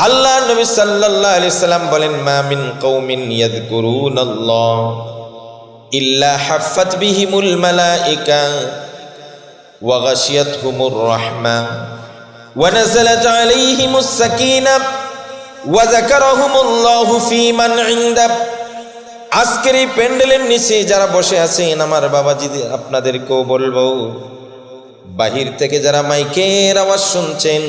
আল্লাহ নবী সাল্লাল্লাহু আলাইহি সাল্লাম বলেন, মা মিন কওমিন ইয়াযকুরুনাল্লাহ ইল্লা হাফফাত বিহিমুল মালাইকা ওয়া গাশিয়াতহুমুর রাহমা ওয়া নাযালাত আলাইহিমুস সাকিনাহ ওয়া যাকারাহুমুল্লাহু ফী মান ইনদা। আজকের এই প্যান্ডেলের নিচে যারা বসে আছেন আমার বাবাজি, আপনাদেরকেও বলবো, বাহির থেকে যারা মাইকের আওয়াজ শুনছেন,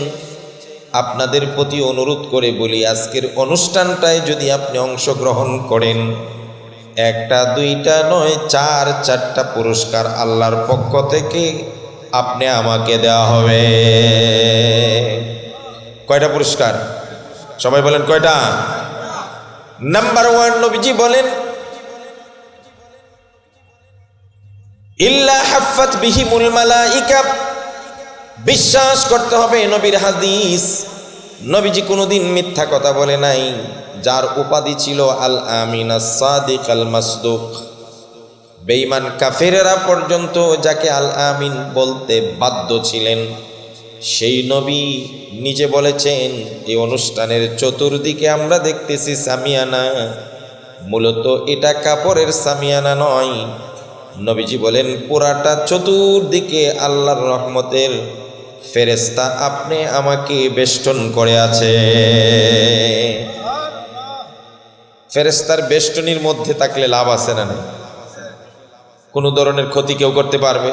আপনাদের প্রতি অনুরোধ করে বলি, আজকের অনুষ্ঠানটায় যদি আপনি অংশগ্রহণ করেন, একটা দুইটা নয়, চারটা পুরস্কার আল্লাহর পক্ষ থেকে আপনি আমাকে দেওয়া হবে। কয়টা পুরস্কার? সবাই বলেন কয়টা? নাম্বার 1, নবীজি বলেন, ইল্লা হাফফাত বিহিমুল মালাইকা। বিশ্বাস করতে হবে নবীর হাদিস। নবীজি কোনোদিন মিথ্যা কথা বলে নাই। যার উপাধি ছিল আল আমিন আস-সাদিক আল মাসদুক, বেঈমান কাফেরেরা পর্যন্ত যাকে আল আমিন বলতে বাধ্য ছিলেন, সেই নবী নিজে বলেছেন, এই অনুষ্ঠানের চতুর্দিকে আমরা দেখতেছি সামিয়ানা, মূলত এটা কাপড়ের সামিয়ানা নয়। নবীজি বলেন, পুরাটা চতুর্দিকে আল্লাহর রহমতের ফেরেশতা আপনি আমাকে বেষ্টন করে আছে। ফেরেশতার বেষ্টনীর মধ্যে থাকলে লাভ আছে না? নেই? কোনো ধরনের ক্ষতি কেউ করতে পারবে?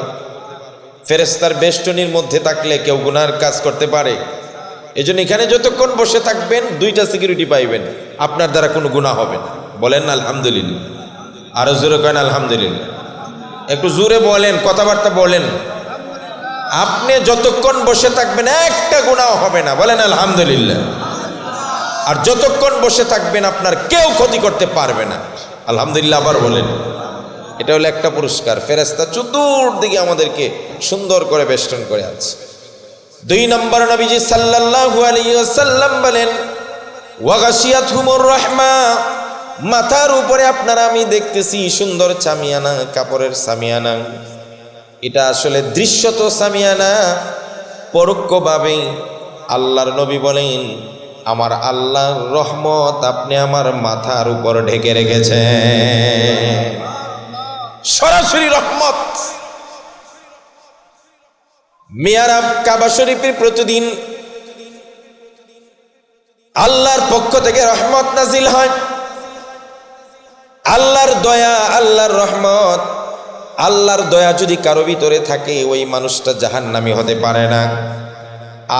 ফেরেশতার বেষ্টনীর মধ্যে থাকলে কেউ গুনার কাজ করতে পারে? এজন্য এখানে যতক্ষণ বসে থাকবেন 2টা সিকিউরিটি পাইবেন, আপনার দ্বারা কোনো গুনাহ হবে না। বলেন আলহামদুলিল্লাহ। আরো জোরে করেন আলহামদুলিল্লাহ। একটু জোরে বলেন, কথাবার্তা বলেন। আপনি যতক্ষণ বসে থাকবেন একটা গুনাহ হবে না। বলেন আলহামদুলিল্লাহ। আর যতক্ষণ বসে থাকবেন আপনার কেউ ক্ষতি করতে পারবে না। আলহামদুলিল্লাহ। আবার বলেন। এটা হলো একটা পুরস্কার। ফেরেশতা চতুর্দিকে আমাদেরকে সুন্দর করে বেষ্টন করে আছে। 2 নম্বর, নবীজি সাল্লাল্লাহু আলাইহি ওয়াসাল্লাম বলেন, ওয়া গাশিয়াতহুমুর রাহমা। মাথার উপরে আপনারা আমি দেখতেছি সুন্দর সামিয়ানা, কাপড়ের সামিয়ানা। এটা আসলে দৃশ্যত সামিয়ানা, পরোক্ষভাবে আল্লাহর নবী বলেন, আমার আল্লাহর রহমত আপনি আমার মাথার উপর ঢেকে রেখেছেন। সরাসরি রহমত। মিয়ারাব কাবা শরীফের প্রতিদিন আল্লাহর পক্ষ থেকে রহমত নাজিল হয়। আল্লাহর দয়া, আল্লাহর রহমত, আল্লাহর দয়া যদি কারো ভিতরে থাকে, ওই মানুষটা জাহান্নামী হতে পারে না।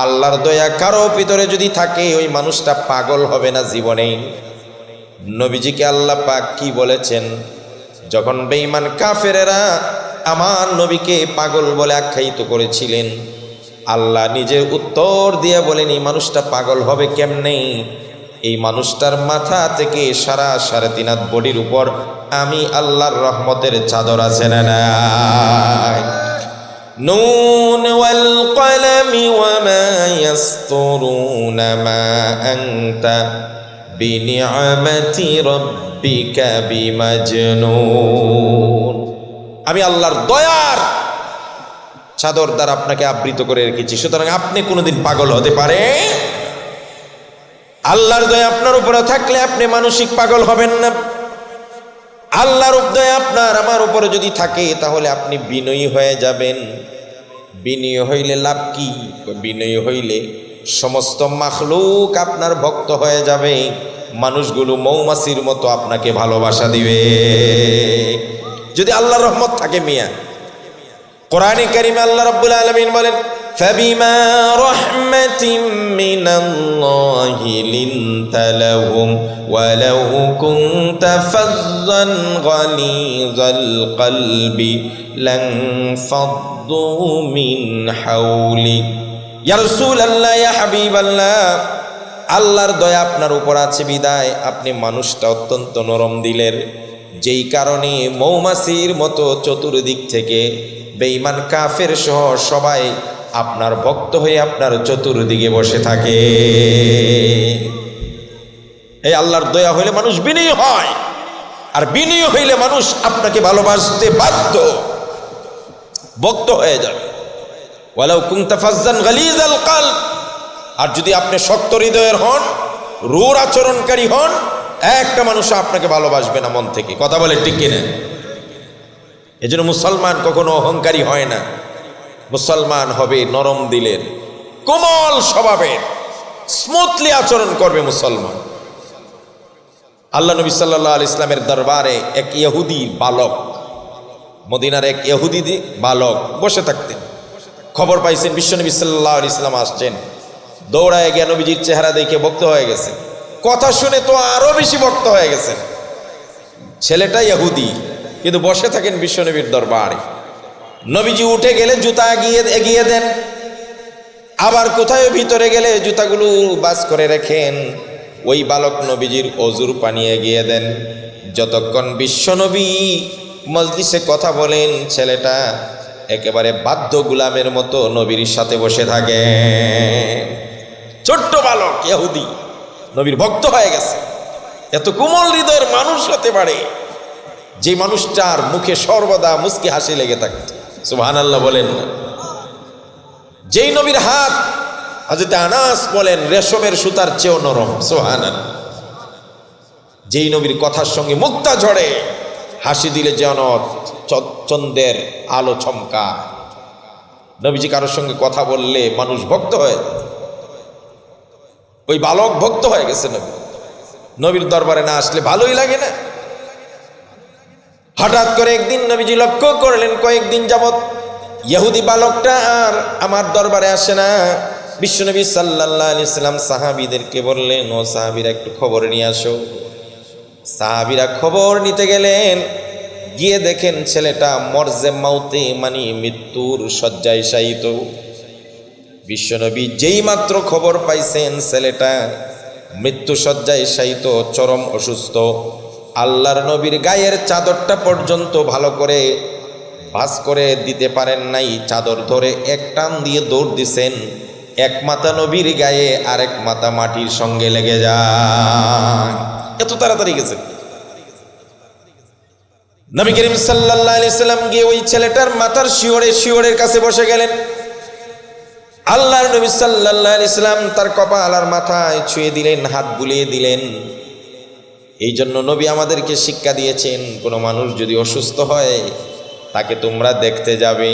আল্লাহর দয়া কারো ভিতরে যদি থাকে, ওই মানুষটা পাগল হবে না জীবনে। নবীজিকে আল্লাহ পাক কি বলেছেন? যখন বেঈমান কাফেরেরা আমার নবীকে পাগল বলে আখ্যায়িত করেছিলেন, আল্লাহ নিজের উত্তর দিয়ে বলেন, এই মানুষটা পাগল হবে কেমনে? এই মানুষটার মাথা থেকে সারা 3.5 হাত বডির উপর আমি আল্লাহর রহমতের চাদর আছে না নাই? নুন ওয়াল কলমি ওয়া মা ইয়াসতুরুনা মা আনতা বিনিআমাতি রাব্বিকা বিমাজনুন। আমি আল্লাহর দয়ার চাদর দ্বারা আপনাকে আবৃত করে রেখেছি, সুতরাং আপনি কোনোদিন পাগল হতে পারে? আল্লাহর দয়া আপনার উপরে থাকলে আপনি মানসিক পাগল হবেন না। আল্লাহর দয়া আপনার আমার উপরে যদি থাকে, তাহলে আপনি বিনয়ী হয়ে যাবেন। বিনয়ী হইলে লাভ কি? বিনয়ী হইলে সমস্ত মাখলুক আপনার ভক্ত হয়ে যাবে। মানুষগুলো মৌমাছির মতো আপনাকে ভালোবাসা দিবে যদি আল্লাহর রহমত থাকে। মিয়া কোরআনে কারিমে আল্লাহ রাব্বুল আলামিন বলেন, ফাবিমা রাহমাতিন মিনাল্লাহি লিনতা লাহুম ওয়ালাউ কুনতা ফাযযান গালিযাল কলবি লানফাদ্দু মিন হাওলিক। ইয়া রাসূলুল্লাহ, ইয়া হাবিবাল্লাহ, আল্লাহর দয়া আপনার উপর আছে বিদায় আপনি মানুষটা অত্যন্ত নরম দিলের, যেই কারণে মৌমাছির মতো চতুর্দিক থেকে বেঈমান কাফের সহ সবাই আপনার ভক্ত হয়ে আপনার চতুর্দিকে বসে থাকে। এই আল্লাহর দয়া হইলে মানুষ বিনয়ী হয়, আর বিনয়ী হইলে মানুষ আপনাকে ভালোবাসতে বাধ্য, ভক্ত হয়ে যাবে। ওয়ালাউ কুনতা ফাজ্জান গালিজাল কলব, আর যদি আপনি শক্ত হৃদয়ের হন, রূঢ় আচরণকারী হন, একটা মানুষ আপনাকে ভালোবাসবে না মন থেকে। কথা বলে ঠিক কিনা? এজন্য মুসলমান কখনো অহংকারী হয় না। মুসলমান হবে নরম দিলের, কোমল স্বভাবের, স্মুথলি আচরণ করবে মুসলমান। আল্লাহ নবী সাল্লাল্লাহু আলাইহি ইসলামের দরবারে এক ইহুদি বালক, মদিনার এক ইহুদি বালক বসে থাকতেন। খবর পাইছেন বিশ্বনবী সাল্লাল্লাহু আলাইহি ইসলাম আসছেন। দৌড়ায় গিয়ে নবীজির চেহারা দেখে ভক্ত হয়ে গেছে, কথা শুনে তো আরো বেশি ভক্ত হয়ে গেছেন। ছেলেটা ইহুদি কিন্তু বসে থাকেন বিশ্বনবীর দরবারে। নবীজি উঠে গেলে জুতা এগিয়ে দেন, আবার কোথায় ভিতরে গেলে জুতাগুলো বাস করে রাখেন। ওই বালক নবীজির অজুর পানি এগিয়ে দেন। যতক্ষণ বিশ্বনবী মজলিসে কথা বলেন, ছেলেটা একেবারে বাধ্য গোলামের মতো নবীর সাথে বসে থাকে। ছোট্ট বালক ইহুদি নবীর ভক্ত হয়ে গেছে। এত কোমল হৃদয়ের মানুষ হতে পারে যে মানুষটার মুখে সর্বদা মুস্কি হাসি লেগে থাকে। সুবহানাল্লাহ বলেন না? যেই নবীর হাত হযরত আনাস বলেন রেশমের সুতার চেয়েও নরম। সুবহানাল্লাহ। যেই নবীর কথার সঙ্গে মুক্তা ঝরে, হাসি দিলে যেন চন্দ্রের আলো চমকা। নবীজি কারোর সঙ্গে কথা বললে মানুষ ভক্ত হয়। ওই বালক ভক্ত হয়ে গেছে। নবীর দরবারে না আসলে ভালোই লাগে না। হঠাৎ করে একদিন নবীজি লক্ষ্য করলেন কয়েকদিন যাবত ইহুদি বালকটা আর আমার দরবারে আসে না। বিশ্বনবী সাল্লাল্লাহু আলাইহি সাল্লাম সাহাবীদেরকে বললেন, ও সাহাবীরা একটু খবর নিয়ে আসো। সাহাবীরা খবর নিতে গেলেন, গিয়ে দেখেন ছেলেটা মরজে মাউতে মানে মৃত্যুর শয্যায় শায়িত। বিশ্বনবী যেই মাত্র খবর পাইছেন ছেলেটা মৃত্যু শয্যায় শায়িত, চরম অসুস্থ, আল্লাহর নবীর গায়ের চাদরটা পর্যন্ত ভালো করে ভাঁজ করে দিতে পারেন নাই। চাদর ধরে এক টান দিয়ে দৌড় দিছেন, এক মাথা নবীর গায়ে আরেক মাথা মাটির সঙ্গে লেগে যায়। এত তাড়াতাড়ি গেছে। নবী করিম সাল্লাল্লাহু আলাইহি সাল্লাম গিয়ে ওই ছেলেটার মাথার শিওরের কাছে বসে গেলেন। আল্লাহর নবী সাল্লাল্লাহু আলাইহি সাল্লাম তার কপাল আর মাথায় ছুঁয়ে দিলেন, হাত বুলিয়ে দিলেন। এই জন্য নবী আমাদেরকে শিক্ষা দিয়েছেন, কোনো মানুষ যদি অসুস্থ হয় তাকে তোমরা দেখতে যাবে।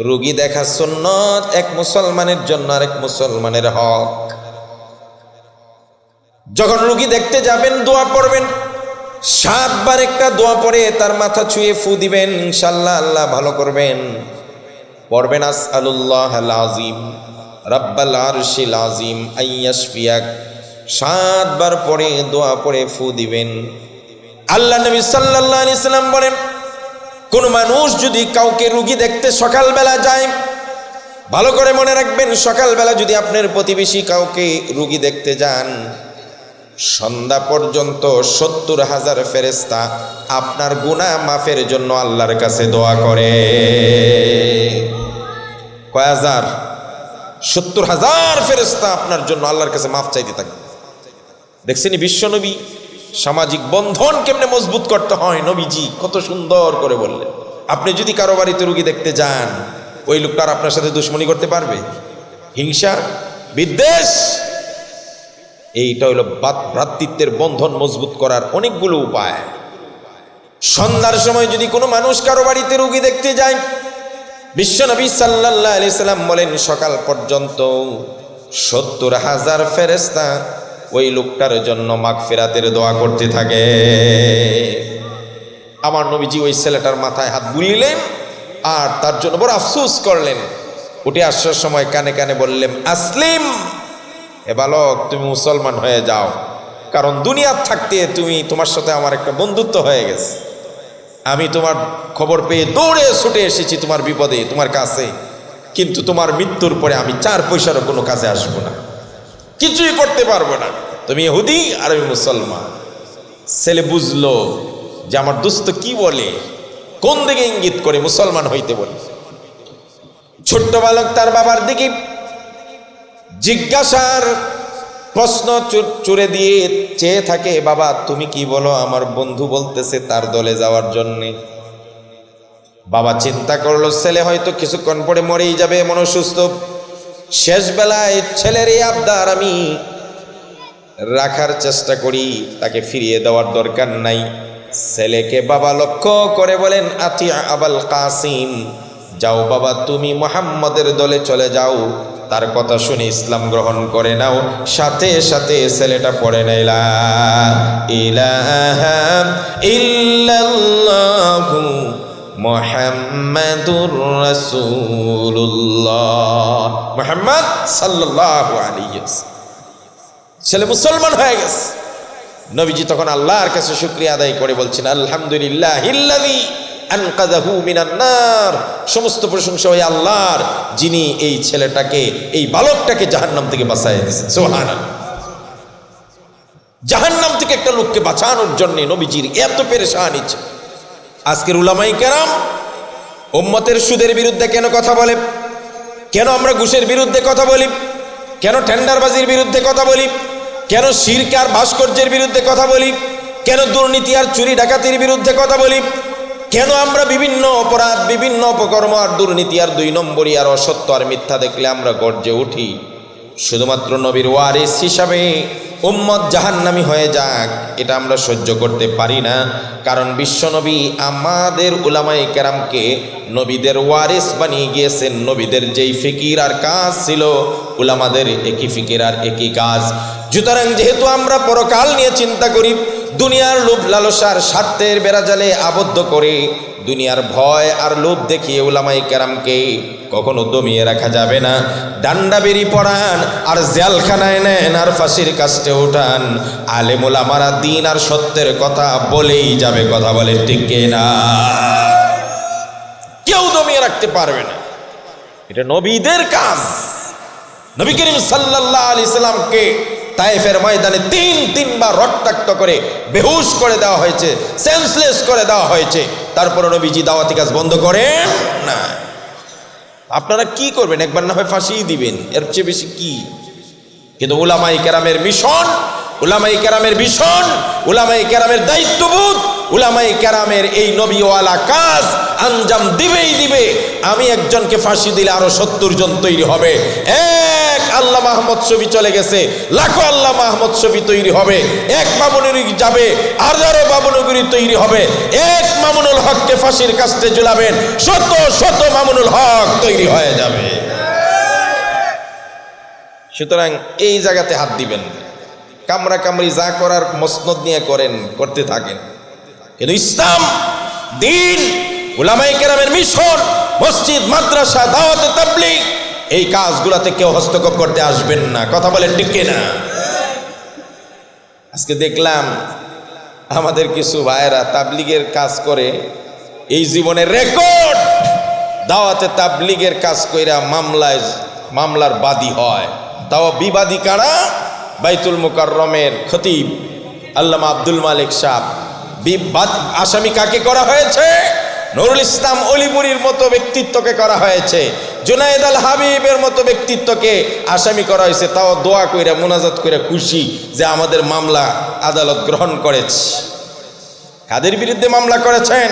রোগী দেখা সুন্নত, এক মুসলমানের জন্য আরেক মুসলমানের হক। যখন রোগী দেখতে যাবেন দোয়া পড়বেন, 7 বার একটা দোয়া পড়ে তার মাথা ছুঁয়ে ফু দিবেন, ইনশাআল্লাহ আল্লাহ ভালো করবেন। পড়বেন আসআলুল্লাহাল আযীম রাব্বাল আরশিল আযীম আইয়াশফিয়াক। 7 বার পরে দোয়া পড়ে ফু দিবেন। আল্লাহ নবী সাল্লাল্লাহু আলাইহি সাল্লাম বলেন, কোন মানুষ যদি কাউকে রোগী দেখতে সকালবেলা যায়, ভালো করে মনে রাখবেন, সকালবেলা যদি আপনার প্রতিবেশী কাউকে রোগী দেখতে যান, সন্ধ্যা পর্যন্ত 70,000 ফেরেশতা আপনার গুনাহ মাফের জন্য আল্লাহর কাছে দোয়া করে। কয় হাজার? 70,000 ফেরেশতা আপনার জন্য আল্লাহর কাছে মাফ চাইতে থাকে। দেখছেন বিশ্বনবী সামাজিক বন্ধন কেমনে মজবুত করতে হয়, নবীজি কত সুন্দর করে বললেন। আপনি যদি কারো বাড়িতে রোগী দেখতে যান, ওই লোকটার আপনার সাথে দুশ্মনী করতে পারবে? হিংসা, বিদ্বেষ? এইটা হলো ভ্রাতৃত্বের বন্ধন মজবুত করার অনেকগুলো উপায়। সন্ধ্যার সময় যদি কোনো মানুষ কারো বাড়িতে রোগী দেখতে যায়, বিশ্বনবী সাল্লাল্লাহু আলাইহি সাল্লাম বলেন সকাল পর্যন্ত 70,000 ফেরেশতা ওই লোকটার জন্য মাগফিরাতের দোয়া করতে থাকে। আমার নবীজি ওই ছেলেটার মাথায় হাত বুলিলেন আর তার জন্য বড় আফসোস করলেন। উঠে আসার সময় কানে কানে বললেন, আসলিম, এ বালক তুমি মুসলমান হয়ে যাও, কারণ দুনিয়ার থাকতে তোমার সাথে আমার একটা বন্ধুত্ব হয়ে গেছে। আমি তোমার খবর পেয়ে দৌড়ে ছুটে এসেছি তোমার বিপদে, তোমার কাছে, কিন্তু তোমার মৃত্যুর পরে আমি 4 পয়সারও কোনো কাজে আসবো না, কিছুই করতে পারবো না। তুমি ইহুদি আর আমি মুসলমান। ছেলে বুঝলো যে আমার দোস্ত কি বলে, কোন দিকে ইঙ্গিত করে মুসলমান হইতে বলে। ছোট্ট বালক তার বাবার দিকে জিজ্ঞাসার প্রশ্ন চুরে দিয়ে চেয়ে থাকে, বাবা তুমি কি বলো? আমার বন্ধু বলতেছে তার দলে যাওয়ার জন্যে। বাবা চিন্তা করলো ছেলে হয়তো কিছুক্ষণ পরে মরেই যাবে, এমন অসুস্থ। শেষ বেলায় ছেলের এই আবদার আমি রাখার চেষ্টা করি, তাকে ফিরিয়ে দেওয়ার দরকার নাই। ছেলেকে বাবা লক্ষ্য করে বলেন, আতি আবাল কাসিম, যাও বাবা তুমি মুহাম্মদের দলে চলে যাও। তার কথা শুনে ইসলাম গ্রহণ করে নাও। সাথে সাথে ছেলেটা পড়ে নাই লা ইলাহা ইল্লাল্লাহু মুহাম্মাদুর রাসূলুল্লাহ, মুহাম্মদ সাল্লাল্লাহু আলাইহি ওয়াসাল্লাম। ছেলে মুসলমান হয়ে গেছে। নবীজি তখন আল্লাহর কাছে শুকরিয়া আদায় করে বলছেন, আলহামদুলিল্লাহিল্লাযী আনকাযাহু মিনান নার, সমস্ত প্রশংসা ওই আল্লাহর যিনি এই ছেলেটাকে, এই বালকটাকে জাহান্নাম থেকে বাঁচায় দিয়েছেন। সুবহানাল্লাহ। জাহান্নাম থেকে একটা লোককে বাঁচানোর জন্য নবীজির এত পেরেশানি ছিল। আজকের উলামায়ে কেরাম উম্মতের সুদের বিরুদ্ধে কেন কথা বলে? কেন আমরা ঘুষের বিরুদ্ধে কথা বলি? কেন টেন্ডারবাজির বিরুদ্ধে কথা বলি? কেন শিরক আর ভাস্কর্যের বিরুদ্ধে কথা বলি? কেন দুর্নীতি আর চুরি ডাকাতির বিরুদ্ধে কথা বলি? কেন আমরা বিভিন্ন অপরাধ, বিভিন্ন অপকর্ম আর দুর্নীতি আর 2 নম্বরী আর অসত্য আর মিথ্যা দেখলে আমরা গর্জে উঠি? শুধুমাত্র নবীর ওয়ারিস হিসাবে উম্মত জাহান্নামী হয়ে যাক, এটা আমরা সহ্য করতে পারি না। কারণ বিশ্বনবী আমাদের উলামায়ে কেরামকে নবীদের ওয়ারিস বানিয়ে গিয়েছেন। নবীদের যেই ফিকির আর কাজ ছিল, উলামাদের একই ফিকির আর একই কাজ। সুতরাং যেহেতু আমরা পরকাল নিয়ে চিন্তা করি, দুনিয়ার লোভ লালসার স্বার্থের বেড়াজালে আবদ্ধ করে দুনিয়ার ভয় আর লোভ দেখিয়ে উলামায়ে কেরামকে কখনো দমিয়ে রাখা যাবে না। ডান্ডা বেরি পড়ান আর জেলখানায় নেন আর ফাঁসির কাস্টে উঠান, আলেম উলামারা দিন আর সত্যের কথা বলেই যাবে। কথা বলে ঠিক না? কেউ দমিয়ে রাখতে পারবে না। এটা নবীদের কাজ। নবী করিম সাল্লাল্লাহু আলাইহি সাল্লামকে তায়েফের ময়দানে 3বার রক্তাক্ত করে বেহুশ করে দেওয়া হয়েছে, সেন্সলেস করে দেওয়া হয়েছে। তারপর নবীজি দাওয়াতি কাজ বন্ধ করেন না। আপনারা কি করবেন? একবার না হয় ফাঁসি দিবেন, এর চেয়ে বেশি কি? কিন্তু উলামায়ে কেরামের মিশন, উলামায়ে কেরামের ভীষণ, উলামায়ে কেরামের দায়িত্ববোধ, উলামায়ে কেরামের এই নবীওয়ালা কাজ আঞ্জাম দিবেই দিবে। আমি একজনকে ফাঁসি দিলে আরো 70 জন তৈরি হবে। এক আল্লাহ মাহমুদ শফি চলে গেছে, লাখো আল্লাহ মাহমুদ শফি তৈরি হবে। এক মামুনুরি যাবে, হাজারো মামুনুরি তৈরি হবে। এক মামুনুল হককে ফাঁসির কাস্টে ঝুলাবেন, শত শত মামুনুল হক তৈরি হয়ে যাবে। সুতরাং এই জায়গাতে হাত দিবেন। কামরা কামড়ি যা করার মসনদ নিয়ে করেন, করতে থাকেন। কিন্তু ইসলাম, দিন, উলামায়ে কেরামের মিশন, মসজিদ, মাদ্রাসা, দাওয়াত, তাবলীগ, এই কাজগুলোতে কেউ হস্তক্ষেপ করতে আসবেন না। কথা বলেন ঠিক না? আজকে দেখলাম আমাদের কিছু ভাইয়েরা তাবলীগের কাজ করে, এই জীবনের রেকর্ড দাওয়াতে তাবলীগের কাজ কইরা মামলার বাদী হয়। তাও বিবাদী কারা? বাইতুল মুকাররমের খতিব আল্লামা আব্দুল মালিক সাহেব। আসামি কাকে করা হয়েছে? নুরুল ইসলাম অলিপুরীর মতো ব্যক্তিত্বকে করা হয়েছে, জুনায়েদ আল হাবিবের মতো ব্যক্তিত্বকে আসামি করা হয়েছে। তাও দোয়া কইরা, মুনাজাত কইরা খুশি যে আমাদের মামলা আদালত গ্রহণ করেছে। কাদের বিরুদ্ধে মামলা করেছেন?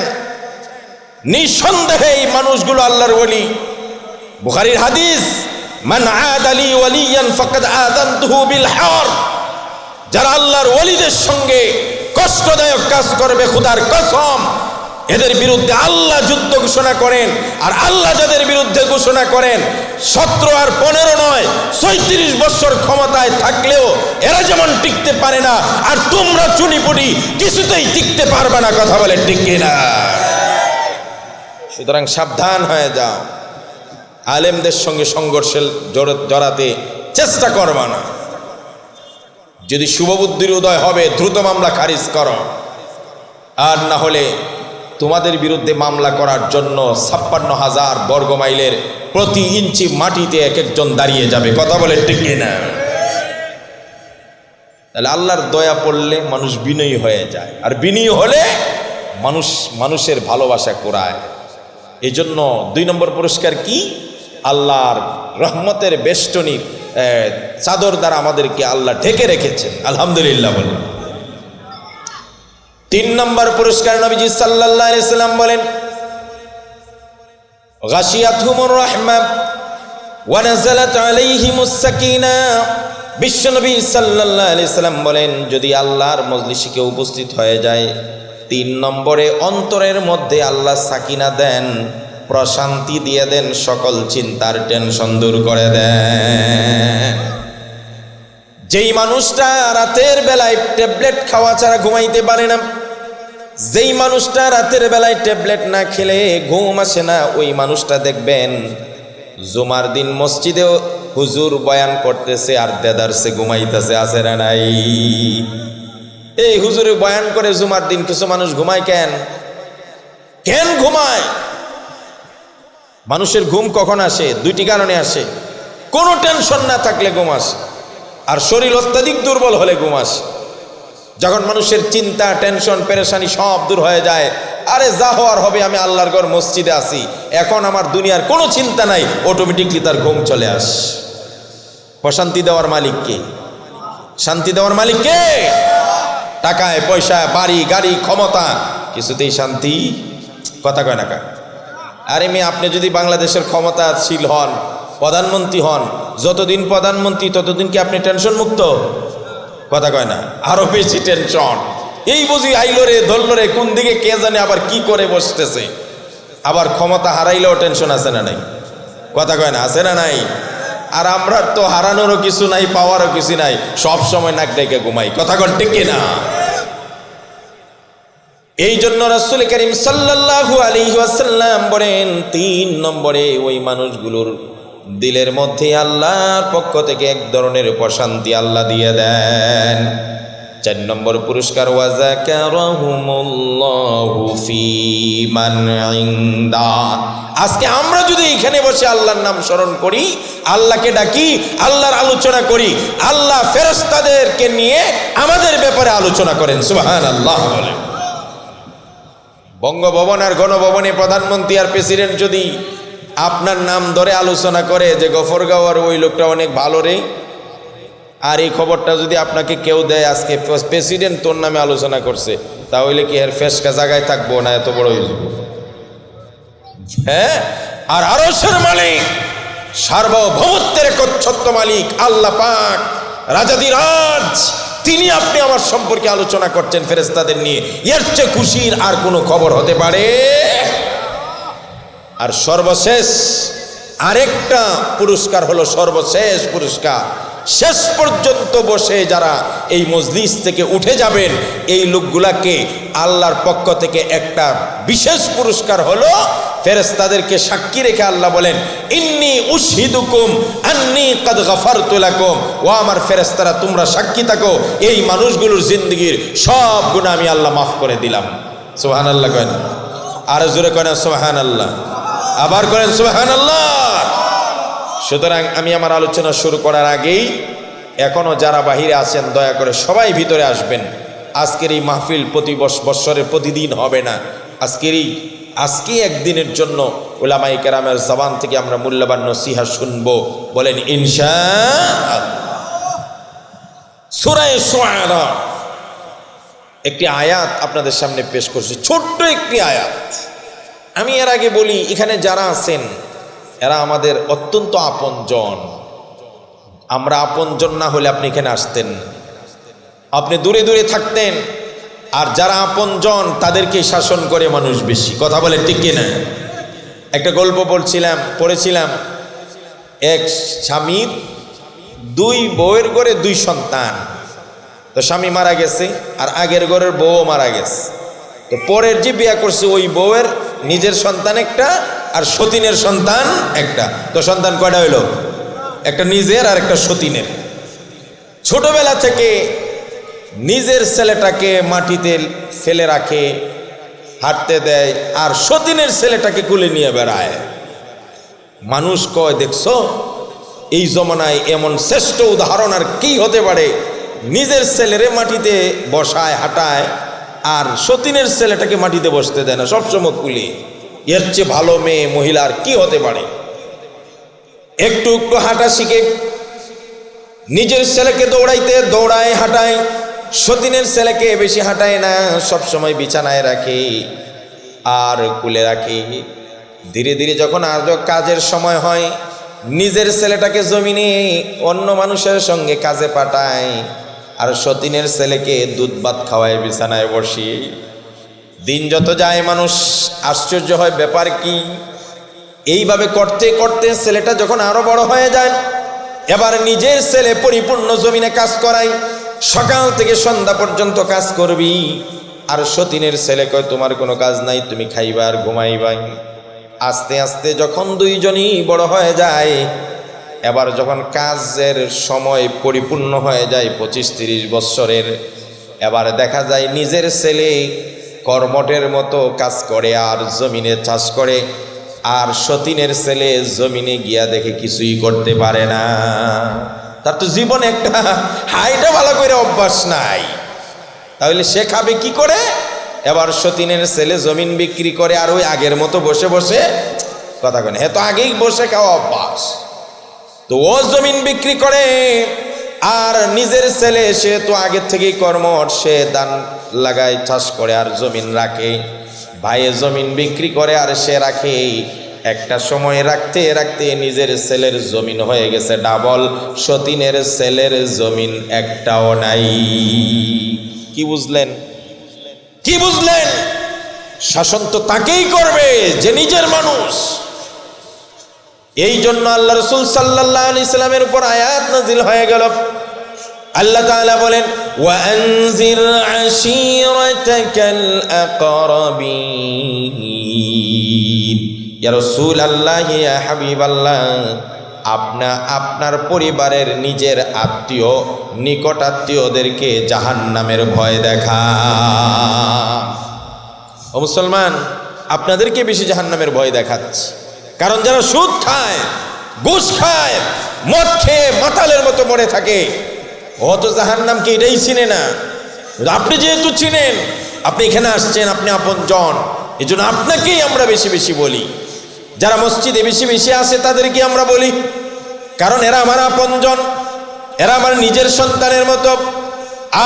নিঃসন্দেহে এই মানুষগুলো আল্লাহর ওলি। বুখারীর হাদিস, মান আদালি ওয়ালিয়ান ফাকাদ আযানতুহু বিল হারব। যারা আল্লাহর ওলিদের সঙ্গে কষ্টদায়ক কাজ করবে, খোদার কসম, এদের বিরুদ্ধে আল্লাহ যুদ্ধ ঘোষণা করেন। আর আল্লাহ যাদের বিরুদ্ধে ঘোষণা করেন, 17 আর 15 নয়, 36 বছর ক্ষমতায় থাকলেও এরা যেমন টিকতে পারে না, আর তোমরা চুনিপুটি কিছুতেই টিকতে পারবে না। কথা বলে ঠিক কিনা? সুতরাং সাবধান হয়ে যাও। আলেমদের সঙ্গে সংঘর্ষে জড়াতে চেষ্টা করবা না। যদি শুভবুদ্ধির উদয় হবে, দ্রুত মামলা খারিজ করো। আর না হলে তোমাদের বিরুদ্ধে মামলা করার জন্য 56,000 বর্গ মাইলের প্রতি ইঞ্চি মাটিতে এক একজন দাঁড়িয়ে যাবে। কথা বলে ঠিক না? তাহলে আল্লাহর দয়া পড়লে মানুষ বিনয়ী হয়ে যায়, আর বিনয়ী হলে মানুষের ভালোবাসা কুড়ায়। এই জন্য 2 নম্বর পুরস্কার কি? আল্লাহর রহমতের বেষ্টনীর চাদর দ্বারা আমাদেরকে আল্লাহ ঢেকে রেখেছেন। আলহামদুলিল্লাহ বলেন। 3 নম্বর পুরস্কার নবীজি সাল্লাল্লাহু আলাইহি সাল্লাম বলেন, গাশিয়াতহুমুর রাহমা ওয়া নাযালাত আলাইহিমুস সাকিনাহ বিশ্বনবী সাল্লাল্লাহু আলাইহি সাল্লাম বলেন, যদি আল্লাহর মজলিসে কেউ উপস্থিত হয়ে যায়, 3 নম্বরে অন্তরের মধ্যে আল্লাহ সাকিনা দেন, প্রশান্তি দিয়ে দেন, সকল চিন্তার টেনশন দূর করে দেন। যেই মানুষটা রাতের বেলায় ট্যাবলেট খাওয়া ছাড়া ঘুমাইতে পারে না, যেই মানুষটা রাতের বেলায় ট্যাবলেট না খেলে ঘুম আসে না, ওই মানুষটা দেখবেন জুমার দিন মসজিদেও হুজুর বয়ান করতেছে আর দেদারসে ঘুমাইতেছে, আছে না নাই? এই হুজুরে বয়ান করে জুমার দিন কিছু মানুষ ঘুমায় কেন? কেন ঘুমায়? মানুষের ঘুম কখন আসে? 2টি কারণে আসে। কোনো টেনশন না থাকলে ঘুম আসে, আর শরীর অত্যাধিক দুর্বল হলে ঘুম আসে। যখন মানুষের চিন্তা, টেনশন, পেরেশানি সব দূর হয়ে যায়, আরে যা হওয়ার হবে, আমি আল্লাহর ঘর মসজিদে আছি, এখন আমার দুনিয়ার কোনো চিন্তা নাই, অটোমেটিকলি তার ঘুম চলে আসে। প্রশান্তি দেওয়ার মালিক কে? শান্তি দেওয়ার মালিক কে? টাকায় পয়সায়, বাড়ি গাড়ি, ক্ষমতা, কিছুতেই শান্তি কথা কয় না কা। আরে মেয়ে, আপনি যদি বাংলাদেশের ক্ষমতাশীল হন, প্রধানমন্ত্রী হন, যতদিন প্রধানমন্ত্রী ততদিন কি আপনি টেনশন মুক্ত? কথা কয় না, আরো বেশি টেনশন। এই বুঝি আইলো রে, ধরলো রে, কোন দিকে কে জানে আবার কি করে বসতেছে। আবার ক্ষমতা হারাইলেও টেনশন আছে না নাই? কথা কয় না, আছে না নাই? আর আমরা তো হারানোরও কিছু নাই, পাওয়ারও কিছু নাই, সব সময় নাক ডেকে ঘুমাই। কথা কন ঠিক কিনা? এই জন্য রাসূল করিম সাল্লাল্লাহু আলাইহি ওয়াসাল্লাম বলেন, 3 নম্বরে ওই মানুষগুলোর দিলের মধ্যে আল্লাহর পক্ষ থেকে এক ধরনের প্রশান্তি আল্লাহ দিয়ে দেন। 4 নম্বর পুরস্কার, ওয়া যাকারাহুমুল্লাহু ফী মান ইনদা। আজকে আমরা যদি এখানে বসে আল্লাহর নাম স্মরণ করি, আল্লাহকে ডাকি, আল্লাহর আলোচনা করি, আল্লাহ ফেরেশতাদেরকে নিয়ে আমাদের ব্যাপারে আলোচনা করেন। সুবহানাল্লাহ বলেন। বঙ্গভবন আর গণভবনে প্রধানমন্ত্রী আর প্রেসিডেন্ট যদি আপনার নাম ধরে আলোচনা করে যে গফরগাঁওয়ার ওই লোকটা অনেক ভালো রে, আর এই খবরটা যদি আপনাকে কেউ দেয় আজকে প্রেসিডেন্ট তোর নামে আলোচনা করছে, তাহলে কি এর ফেসকা জায়গায় থাকবো না? এত বড় হয়ে যাবো। হ্যাঁ, আর আরশের মালিক, সার্বভৌমত্বের একচ্ছত্র মালিক আল্লাহ পাক, রাজাধিরাজ, তিনি আপনি আমার সম্পর্কে আলোচনা করছেন ফেরেশতাদের নিয়ে, এর চেয়ে খুশির আর কোনো খবর হতে পারে? আর সর্বশেষ আরেকটা পুরস্কার হলো, সর্বশেষ পুরস্কার, শেষ পর্যন্ত বসে যারা এই মজলিস থেকে উঠে যাবেন, এই লোকগুলাকে আল্লাহর পক্ষ থেকে একটা বিশেষ পুরস্কার হলো, ফেরেশতাদেরকে সাক্ষী রেখে আল্লাহ বলেন, ইন্নী উশহিদুকুম আন্নী কাদ গাফারতু লাকুম। ও আমার ফেরেশতারা, তোমরা সাক্ষী থাকো, এই মানুষগুলোর জিন্দেগীর সব গুনাহ আমি আল্লাহ মাফ করে দিলাম। সুবহানাল্লাহ করেন, আর জোরে করেন সুবহানাল্লাহ, আবার করেন সুবহানাল্লাহ। সুতরাং আমি আমার আলোচনা শুরু করার আগেই, এখনো যারা বাহিরে আছেন দয়া করে সবাই ভিতরে আসবেন। আজকের এই মাহফিল প্রতি বৎসরের প্রতিদিন হবে না, আজকে একদিনের জন্য উলামায়ে কেরামের জবান থেকে আমরা মূল্যবান নসিহত শুনবো। বলেন ইনশাআল্লাহ। সূরা শুআরা একটি আয়াত আপনাদের সামনে পেশ করছি, ছোট্ট একটি আয়াত। আমি এর আগে বলি, এখানে যারা আছেন এরা আমাদের অত্যন্ত আপনজন। আমরা আপনজন না হলে আপনি এখানে আসতেন, আপনি দূরে দূরে থাকতেন। আর যারা আপনজন তাদেরকে শাসন করে মানুষ বেশি। কথা বলে ঠিক কিনা? একটা গল্প পড়েছিলাম, এক স্বামীর 2 বউয়ের ঘরে 2 সন্তান। তো স্বামী মারা গেছে, আর আগের ঘরের বউ মারা গেছে। তো পরের যে বিয়ে করছে ওই বউয়ের নিজের সন্তান একটা, আর সতীনের সন্তান একটা। তো সন্তান কয়টা হইল? একটা নিজের আর একটা সতীনের। ছোটবেলা থেকে নিজের ছেলেটাকে মাটিতে ফেলে রাখে, হাঁটতে দেয়, আর সতীনের ছেলেটাকে কুলে নিয়ে বেড়ায়। মানুষ কয়, দেখছো এই জমানায় এমন শ্রেষ্ঠ উদাহরণ আর কি হতে পারে? নিজের ছেলেরে মাটিতে বসায়, হাঁটায়, আর সতীনের ছেলেটাকে মাটিতে বসতে দেয় না, সবসময় কুলি। এর চেয়ে ভালো মেয়ে মহিলা আর কি হতে পারে? একটু একটু হাঁটা শিখে নিজের ছেলেকে দৌড়ায়, হাঁটায়, সতীনের ছেলেকে বেশি হাঁটায় না, সবসময় বিছানায় রাখে আর কুলে রাখে। ধীরে ধীরে যখন আর কাজের সময় হয়, নিজের ছেলেটাকে জমিনে অন্য মানুষের সঙ্গে কাজে পাঠায়, আর সতীনের ছেলেকে দুধ ভাত খাওয়ায় বিছানায় বসিয়ে। দিন যত যায় মানুষ আশ্চর্য হয়, ব্যাপার কি? এইভাবে করতে করতে ছেলেটা যখন আরো বড় হয়ে যায়, এবার নিজের ছেলে পরিপূর্ণ জমিনে কাজ করায়, সকাল থেকে সন্ধ্যা পর্যন্ত কাজ করবি। আর সতীনের ছেলে কয় তোমার কোনো কাজ নাই, তুমি খাইবা আর ঘুমাইবাই। আস্তে আস্তে যখন দুইজনই বড় হয়ে যায়, এবার যখন কাজের সময় পরিপূর্ণ হয়ে যায় 25-30 বৎসরের, এবার দেখা যায় নিজের ছেলে কর্মটের মতো কাজ করে আর জমিনে চাষ করে, আর সতীনের ছেলে জমিনে গিয়া দেখে কিছুই করতে পারে না। তার তো জীবনে একটা হাইটা ভালো করে অভ্যাস নাই, তাহলে সে খাবে কি করে? এবার সতীনের ছেলে জমিন বিক্রি করে, আর ওই আগের মতো বসে বসে কথা কয়, হ্যাঁ তো আগেই বসে খাওয়া অভ্যাস, তো ও জমিন বিক্রি করে। আর নিজের ছেলে সে তো আগের থেকেই কর্মঠ, সে ধান লাগায়, চাষ করে আর জমিন রাখে। ভাইয়ে জমিন বিক্রি করে আর সে রাখে। একটা সময় রাখতে রাখতে নিজের ছেলের জমিন হয়ে গেছে ডাবল, সতীনের ছেলের জমিন একটাও নাই। কি বুঝলেন? কি বুঝলেন? শাসন তো তাকেই করবে যে নিজের মানুষ। এই জন্য আল্লাহ রাসূল সাল্লাল্লাহু আলাইহি সাল্লামের উপর আয়াত নাজিল হয়ে গেল। আল্লাহ তাআলা বলেন, ওয়া আনজির আশীরাতাকাল আকরাবিন। ইয়া রাসূলুল্লাহ, ইয়া হাবিবাল্লাহ, আপনার পরিবারের নিজের আত্মীয়, নিকট আত্মীয়দেরকে জাহান্নামের ভয় দেখান। ও মুসলমান, আপনাদেরকে বেশি জাহান্নামের ভয় দেখাচ্ছে। কারণ যারা সুদ খায়, ঘুষ খায়, মদ খেয়ে মাতালের মতো মরে থাকে, ও তো জাহান্নামকে এটাই চিনে না। আপনি যেহেতু চিনেন, আপনি এখানে আসছেন, আপনি আপনজন, এই জন্য আপনাকেই আমরা বেশি বেশি বলি। যারা মসজিদে বেশি বেশি আসে তাদেরকে আমরা বলি, কারণ এরা আমার আপনজন, এরা আমার নিজের সন্তানের মতো।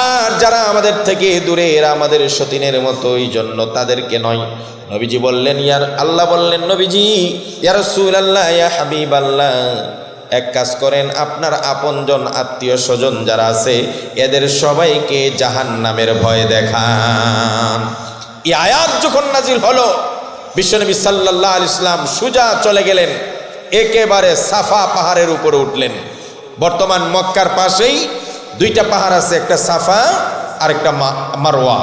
আর যারা আমাদের থেকে দূরে, এরা আমাদের সতীনের মতো, এই জন্য তাদেরকে নয়। নবীজি বললেন, আল্লাহ বললেন, নবীজি, ইয়া রাসূলুল্লাহ, ইয়া হাবিবাল্লাহ, এক কাজ করেন, আপনার আপনজন আত্মীয় স্বজন যারা আছে এদের সবাইকে জাহান্নামের ভয় দেখান। এই আয়াত যখন নাজিল হলো, বিশ্বনবী সাল্লাল্লাহু আলাইহি ওয়াসাল্লাম সুজা চলে গেলেন, একেবারে সাফা পাহাড়ের উপরে উঠলেন। বর্তমান মক্কার পাশেই দুইটা পাহাড় আছে, একটা সাফা আর একটা মারওয়া।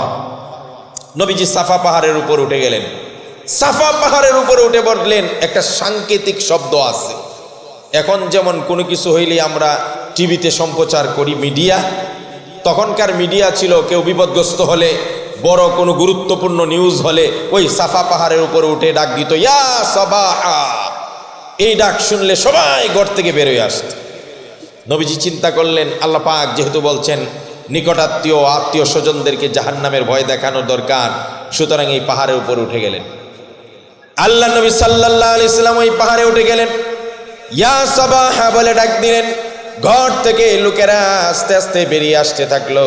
নবীজি সাফা পাহাড়ের উপর উঠে গেলেন। সাফা পাহাড়ের উপরে উঠে বললেন, একটা সাংকেতিক শব্দ আছে। এখন যেমন কোনো কিছু হইলে আমরা টিভিতে সম্প্রচার করি, মিডিয়া, তখনকার মিডিয়া ছিল কেউ বিপদগ্রস্ত হলে, বড় কোনো গুরুত্বপূর্ণ নিউজ হলে ওই সাফা পাহাড়ের উপরে উঠে ডাক দিত, ইয়া সাবাহা। এই ডাক শুনলে সবাই ঘর থেকে বেরোয় আসত। নবীজি চিন্তা করলেন, আল্লাহ পাক যেহেতু বলছেন নিকটাত্মীয় আত্মীয় স্বজনদেরকে জাহান্নামের ভয় দেখানো দরকার, সুতরাং এই পাহাড়ের উপর উঠে গেলেন। আল্লাহ নবী সাল্লাল্লাহু আলাইহি সাল্লাম ওই পাহাড়ে উঠে গেলেন, ইয়া সাবাহা বলে ডাক দিলেন। ঘর থেকে লোকেরা আস্তে আস্তে বেরিয়ে আসতে থাকলো।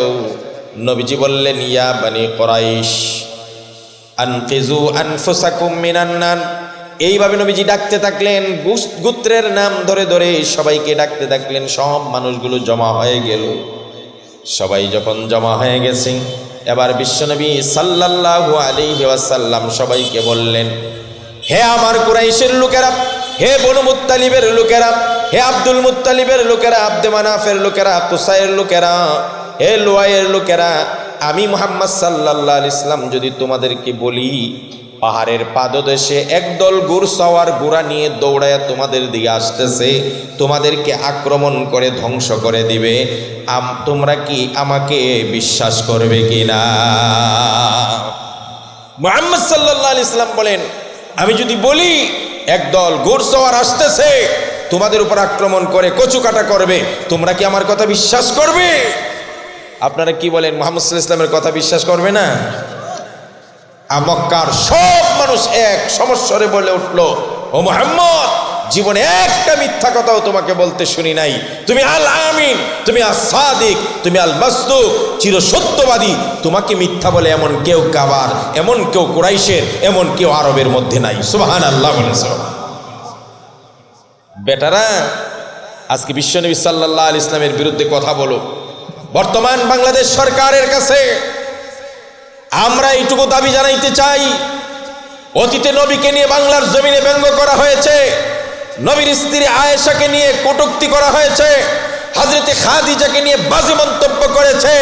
নবীজি বললেন, ইয়া বানি কুরাইশ আনকিজু আনফুসাকুম মিনান নার। এইভাবে নবীজি ডাকতে থাকলেন, গোত্রের নাম ধরে ধরে সবাইকে ডাকতে থাকলেন। সব মানুষগুলো জমা হয়ে গেল। সবাই যখন জমা হয়ে গেছে, এবার বিশ্বনবী সাল্লাল্লাহু আলাইহি ওয়াসাল্লাম সবাইকে বললেন, হে আমার কুরাইশের লোকেরা, হে বনু মুত্তালিবের লোকেরা, হে আব্দুল মুত্তালিবের লোকেরা, আব্দে মানাফের লোকেরা, কুসাইয়ের লোকেরা, হে লুয়াইয়ের লোকেরা, আমি মুহাম্মদ সাল্লাল্লাহু আলাইহি ওয়াসাল্লাম যদি তোমাদেরকে বলি পাহাড়ের পাদদেশে একদল ঘোড়সওয়ার ঘোড়া নিয়ে দৌড়ায় তোমাদের দিকে আসতেছে, তোমাদেরকে আক্রমণ করে ধ্বংস করে দিবে, তোমরা কি আমাকে বিশ্বাস করবে কিনা? মুহাম্মদ সাল্লাল্লাহু আলাইহি ওয়াসাল্লাম বলেন, আমি যদি বলি একদল ঘোড়সওয়ার আসতেছে তোমাদের উপর আক্রমণ করে কচু কাটা করবে, তোমরা কি আমার কথা বিশ্বাস করবে? আপনারা কি বলেন, মুহাম্মদ সাল্লাল্লাহু আলাইহি ওয়াসাল্লামের কথা বিশ্বাস করবে না? মক্কার সব মানুষ এক সমস্বরে বলে উঠল, ও মুহাম্মদ, জীবনে একটা মিথ্যা কথাও তোমাকে বলতে শুনি নাই। তুমি আল আমিন, তুমি আল সাদিক, তুমি আল মাসদুক, চির সত্যবাদী। তোমাকে মিথ্যা বলে এমন কেউ কাবার, এমন কেউ কুরাইশের, এমন কেউ আরবের মধ্যে নাই। সুবহানাল্লাহ বলেন। বেটারা আজকে বিশ্বনবী সাল্লাল্লাহু আলাইহি ইসলামের বিরুদ্ধে কথা বলো। বর্তমান বাংলাদেশ সরকারের কাছে আমরা এইটুকু দাবি জানাইতে চাই, অতীতে নবীকে নিয়ে বাংলার জমিনে ব্যঙ্গ করা হয়েছে, নবীর স্ত্রী আয়েশাকে নিয়ে কটূক্তি করা হয়েছে, হযরতে খাদিজাকে নিয়ে বাজে মন্তব্য করেছে,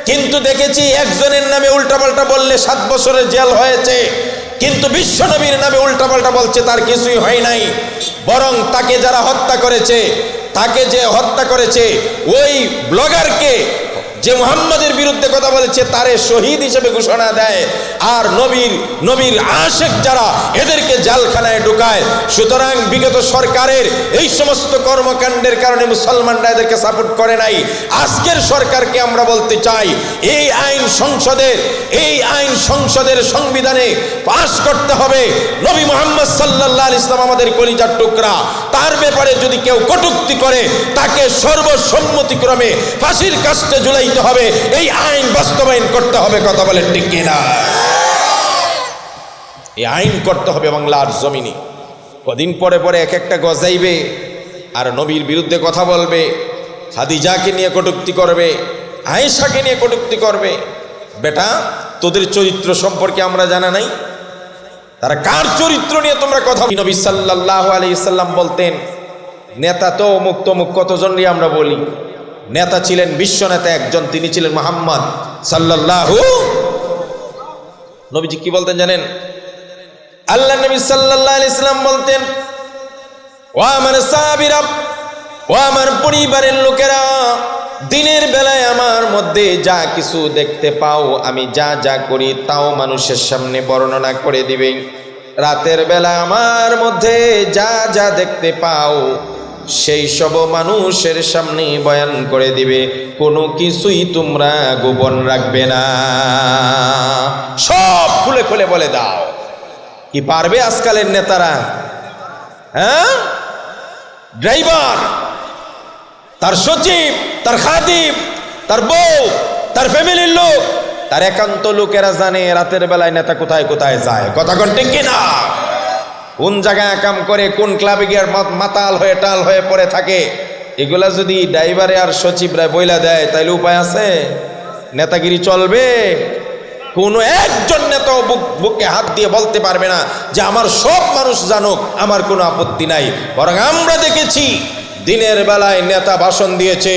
কিন্তু দেখেছি একজনের নামে উল্টাপাল্টা বললে 7 বছরের জেল হয়েছে, কিন্তু বিশ্বনবীর নামে উল্টাপাল্টা বলছে তার কিছুই হয় নাই। বরং তাকে যারা হত্যা করেছে, তাকে যে হত্যা করেছে ওই ব্লগারকে যে মুহাম্মাদের বিরুদ্ধে কথা বলেছে তারে শহীদ হিসেবে ঘোষণা দেয়, আর নবীর আশেক যারা এদেরকে জালখানায় ঢুকায়। সুতরাং বিগত সরকারের এই সমস্ত কর্মকাণ্ডের কারণে মুসলমানরা এদেরকে সাপোর্ট করে নাই। আজকের সরকারকে আমরা বলতে চাই, এই আইন সংসদের সংবিধানে পাশ করতে হবে। নবী মুহাম্মদ সাল্লাল্লাহু আলাইহি ওয়াসাল্লাম আমাদের কলিজার টুকরা, তার ব্যাপারে যদি কেউ কটূক্তি করে তাকে সর্বসম্মতিক্রমে ফাঁসির কাস্টে ঝুলাইতে হবে। এই আইন বাস্তবায়ন করতে হবে। কথা বলেন ঠিক কিনা? এই আইন করতে হবে বাংলার জমিনে। কদিন পরে পরে এক একটা গজাইবে আর নবীর বিরুদ্ধে কথা বলবে, খাদিজাকে নিয়ে কটূক্তি করবে, আয়েশাকে নিয়ে কটূক্তি করবে। বেটা, তোদের চরিত্র সম্পর্কে আমরা জানা নাই? তারা কার চরিত্র নিয়ে তোমরা কথা? নবী সাল্লাল্লাহু আলাইহি ওয়াসাল্লাম বলতেন, নেতা তো অমুক তমুক, কতজন নিয়ে আমরা বলি। নেতা ছিলেন বিশ্ব নেতা একজন, তিনি ছিলেন মুহাম্মদ সাল্লাল্লাহু। নবীজি কি বলতেন জানেন? আল্লাহ নবী সাল্লাল্লাহু আলাইহি ওয়াসাল্লাম বলতেন, ও আমার সাহাবীরা, ও আমার পরিবারের লোকেরা, দিনের বেলায় আমার মধ্যে যা কিছু দেখতে পাও, আমি যা যা করি তাও মানুষের সামনে বর্ণনা করে দিবে। রাতের বেলা আমার মধ্যে যা যা দেখতে পাও সেই সব মানুষের সামনে বয়ান করে দিবে, কোনো কিছুই তোমরা গোপন রাখবে না, সব খুলে খুলে বলে দাও। কি পারবে আজকালের নেতারা? হ্যাঁ, ড্রাইভার, তার সচিব, তার খাদিম, তার বউ, তার ফ্যামিলির লোক, তার একান্ত লোকেরা জানে রাতের বেলায় নেতা কোথায় কোথায় যায়। কথা কোন ঠিক কিনা? কোন জায়গায় কাম করে, কোন ক্লাবে গিয়ে মাতাল হয়ে টাল হয়ে পড়ে থাকে, এগুলা যদি ড্রাইভারে আর সচিবরা বইলা দেয় তাইলে উপায় আছে? নেতাগিরি চলবে? কোন একজন নেতাও বুকে হাত দিয়ে বলতে পারবে না যে আমার সব মানুষ জানুক, আমার কোনো আপত্তি নাই। বরং আমরা দেখেছি দিনের বেলায় নেতা ভাষণ দিয়েছে,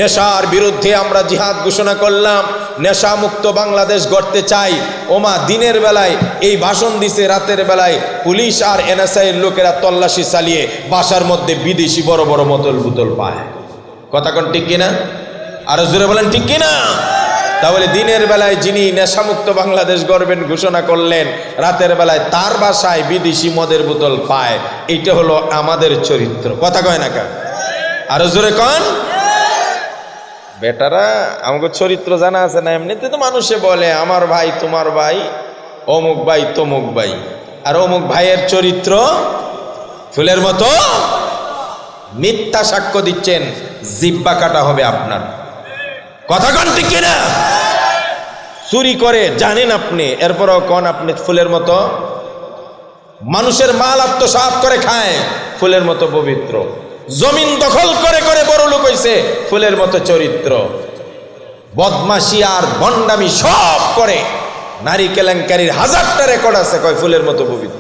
নেশার বিরুদ্ধে আমরা জিহাদ ঘোষণা করলাম, নেশা মুক্ত বাংলাদেশ গড়তে চাই। ওমা, দিনের বেলায় এই ভাষণ দিছে, রাতের বেলায় পুলিশ আর এনএসআইয়ের লোকেরা তল্লাশি চালিয়ে বাসার মধ্যে বিদেশি বড় বড় বোতল পায়। কথা কোন ঠিক কিনা? আরো জোরে বলেন ঠিক কিনা? তাহলে দিনের বেলায় যিনি নেশামুক্ত বাংলাদেশ গড়বেন ঘোষণা করলেন, রাতের বেলায় তার বাসায় বিদেশি মদের বোতল পায়। এইটা হলো আমাদের চরিত্র। কথা কয় না কেন? আরো জোরে কন। বেটারা, আমাকে চরিত্র জানা আছে না? এমনিতে তো মানুষে বলে আমার ভাই তোমার ভাই, অমুক ভাই তমুক ভাই, আর অমুক ভাইয়ের চরিত্র ফুলের মতো। মিথ্যা সাক্ষ্য দিচ্ছেন, জিব্বা কাটা হবে আপনার। কথা কন ঠিক কিনা? চুরি করে জানেন আপনি, এরপরও কন আপনি ফুলের মতো। মানুষের মাল আত্মসাৎ করে খায়, ফুলের মতো পবিত্র। জমিন দখল করে করে বড় লোক হইছে, ফুলের মতো চরিত্র। বদমাশি আর বন্ডামি সব করে, নারী কেলেঙ্কারির 1000টা রেকর্ড আছে, কয় ফুলের মতো পবিত্র।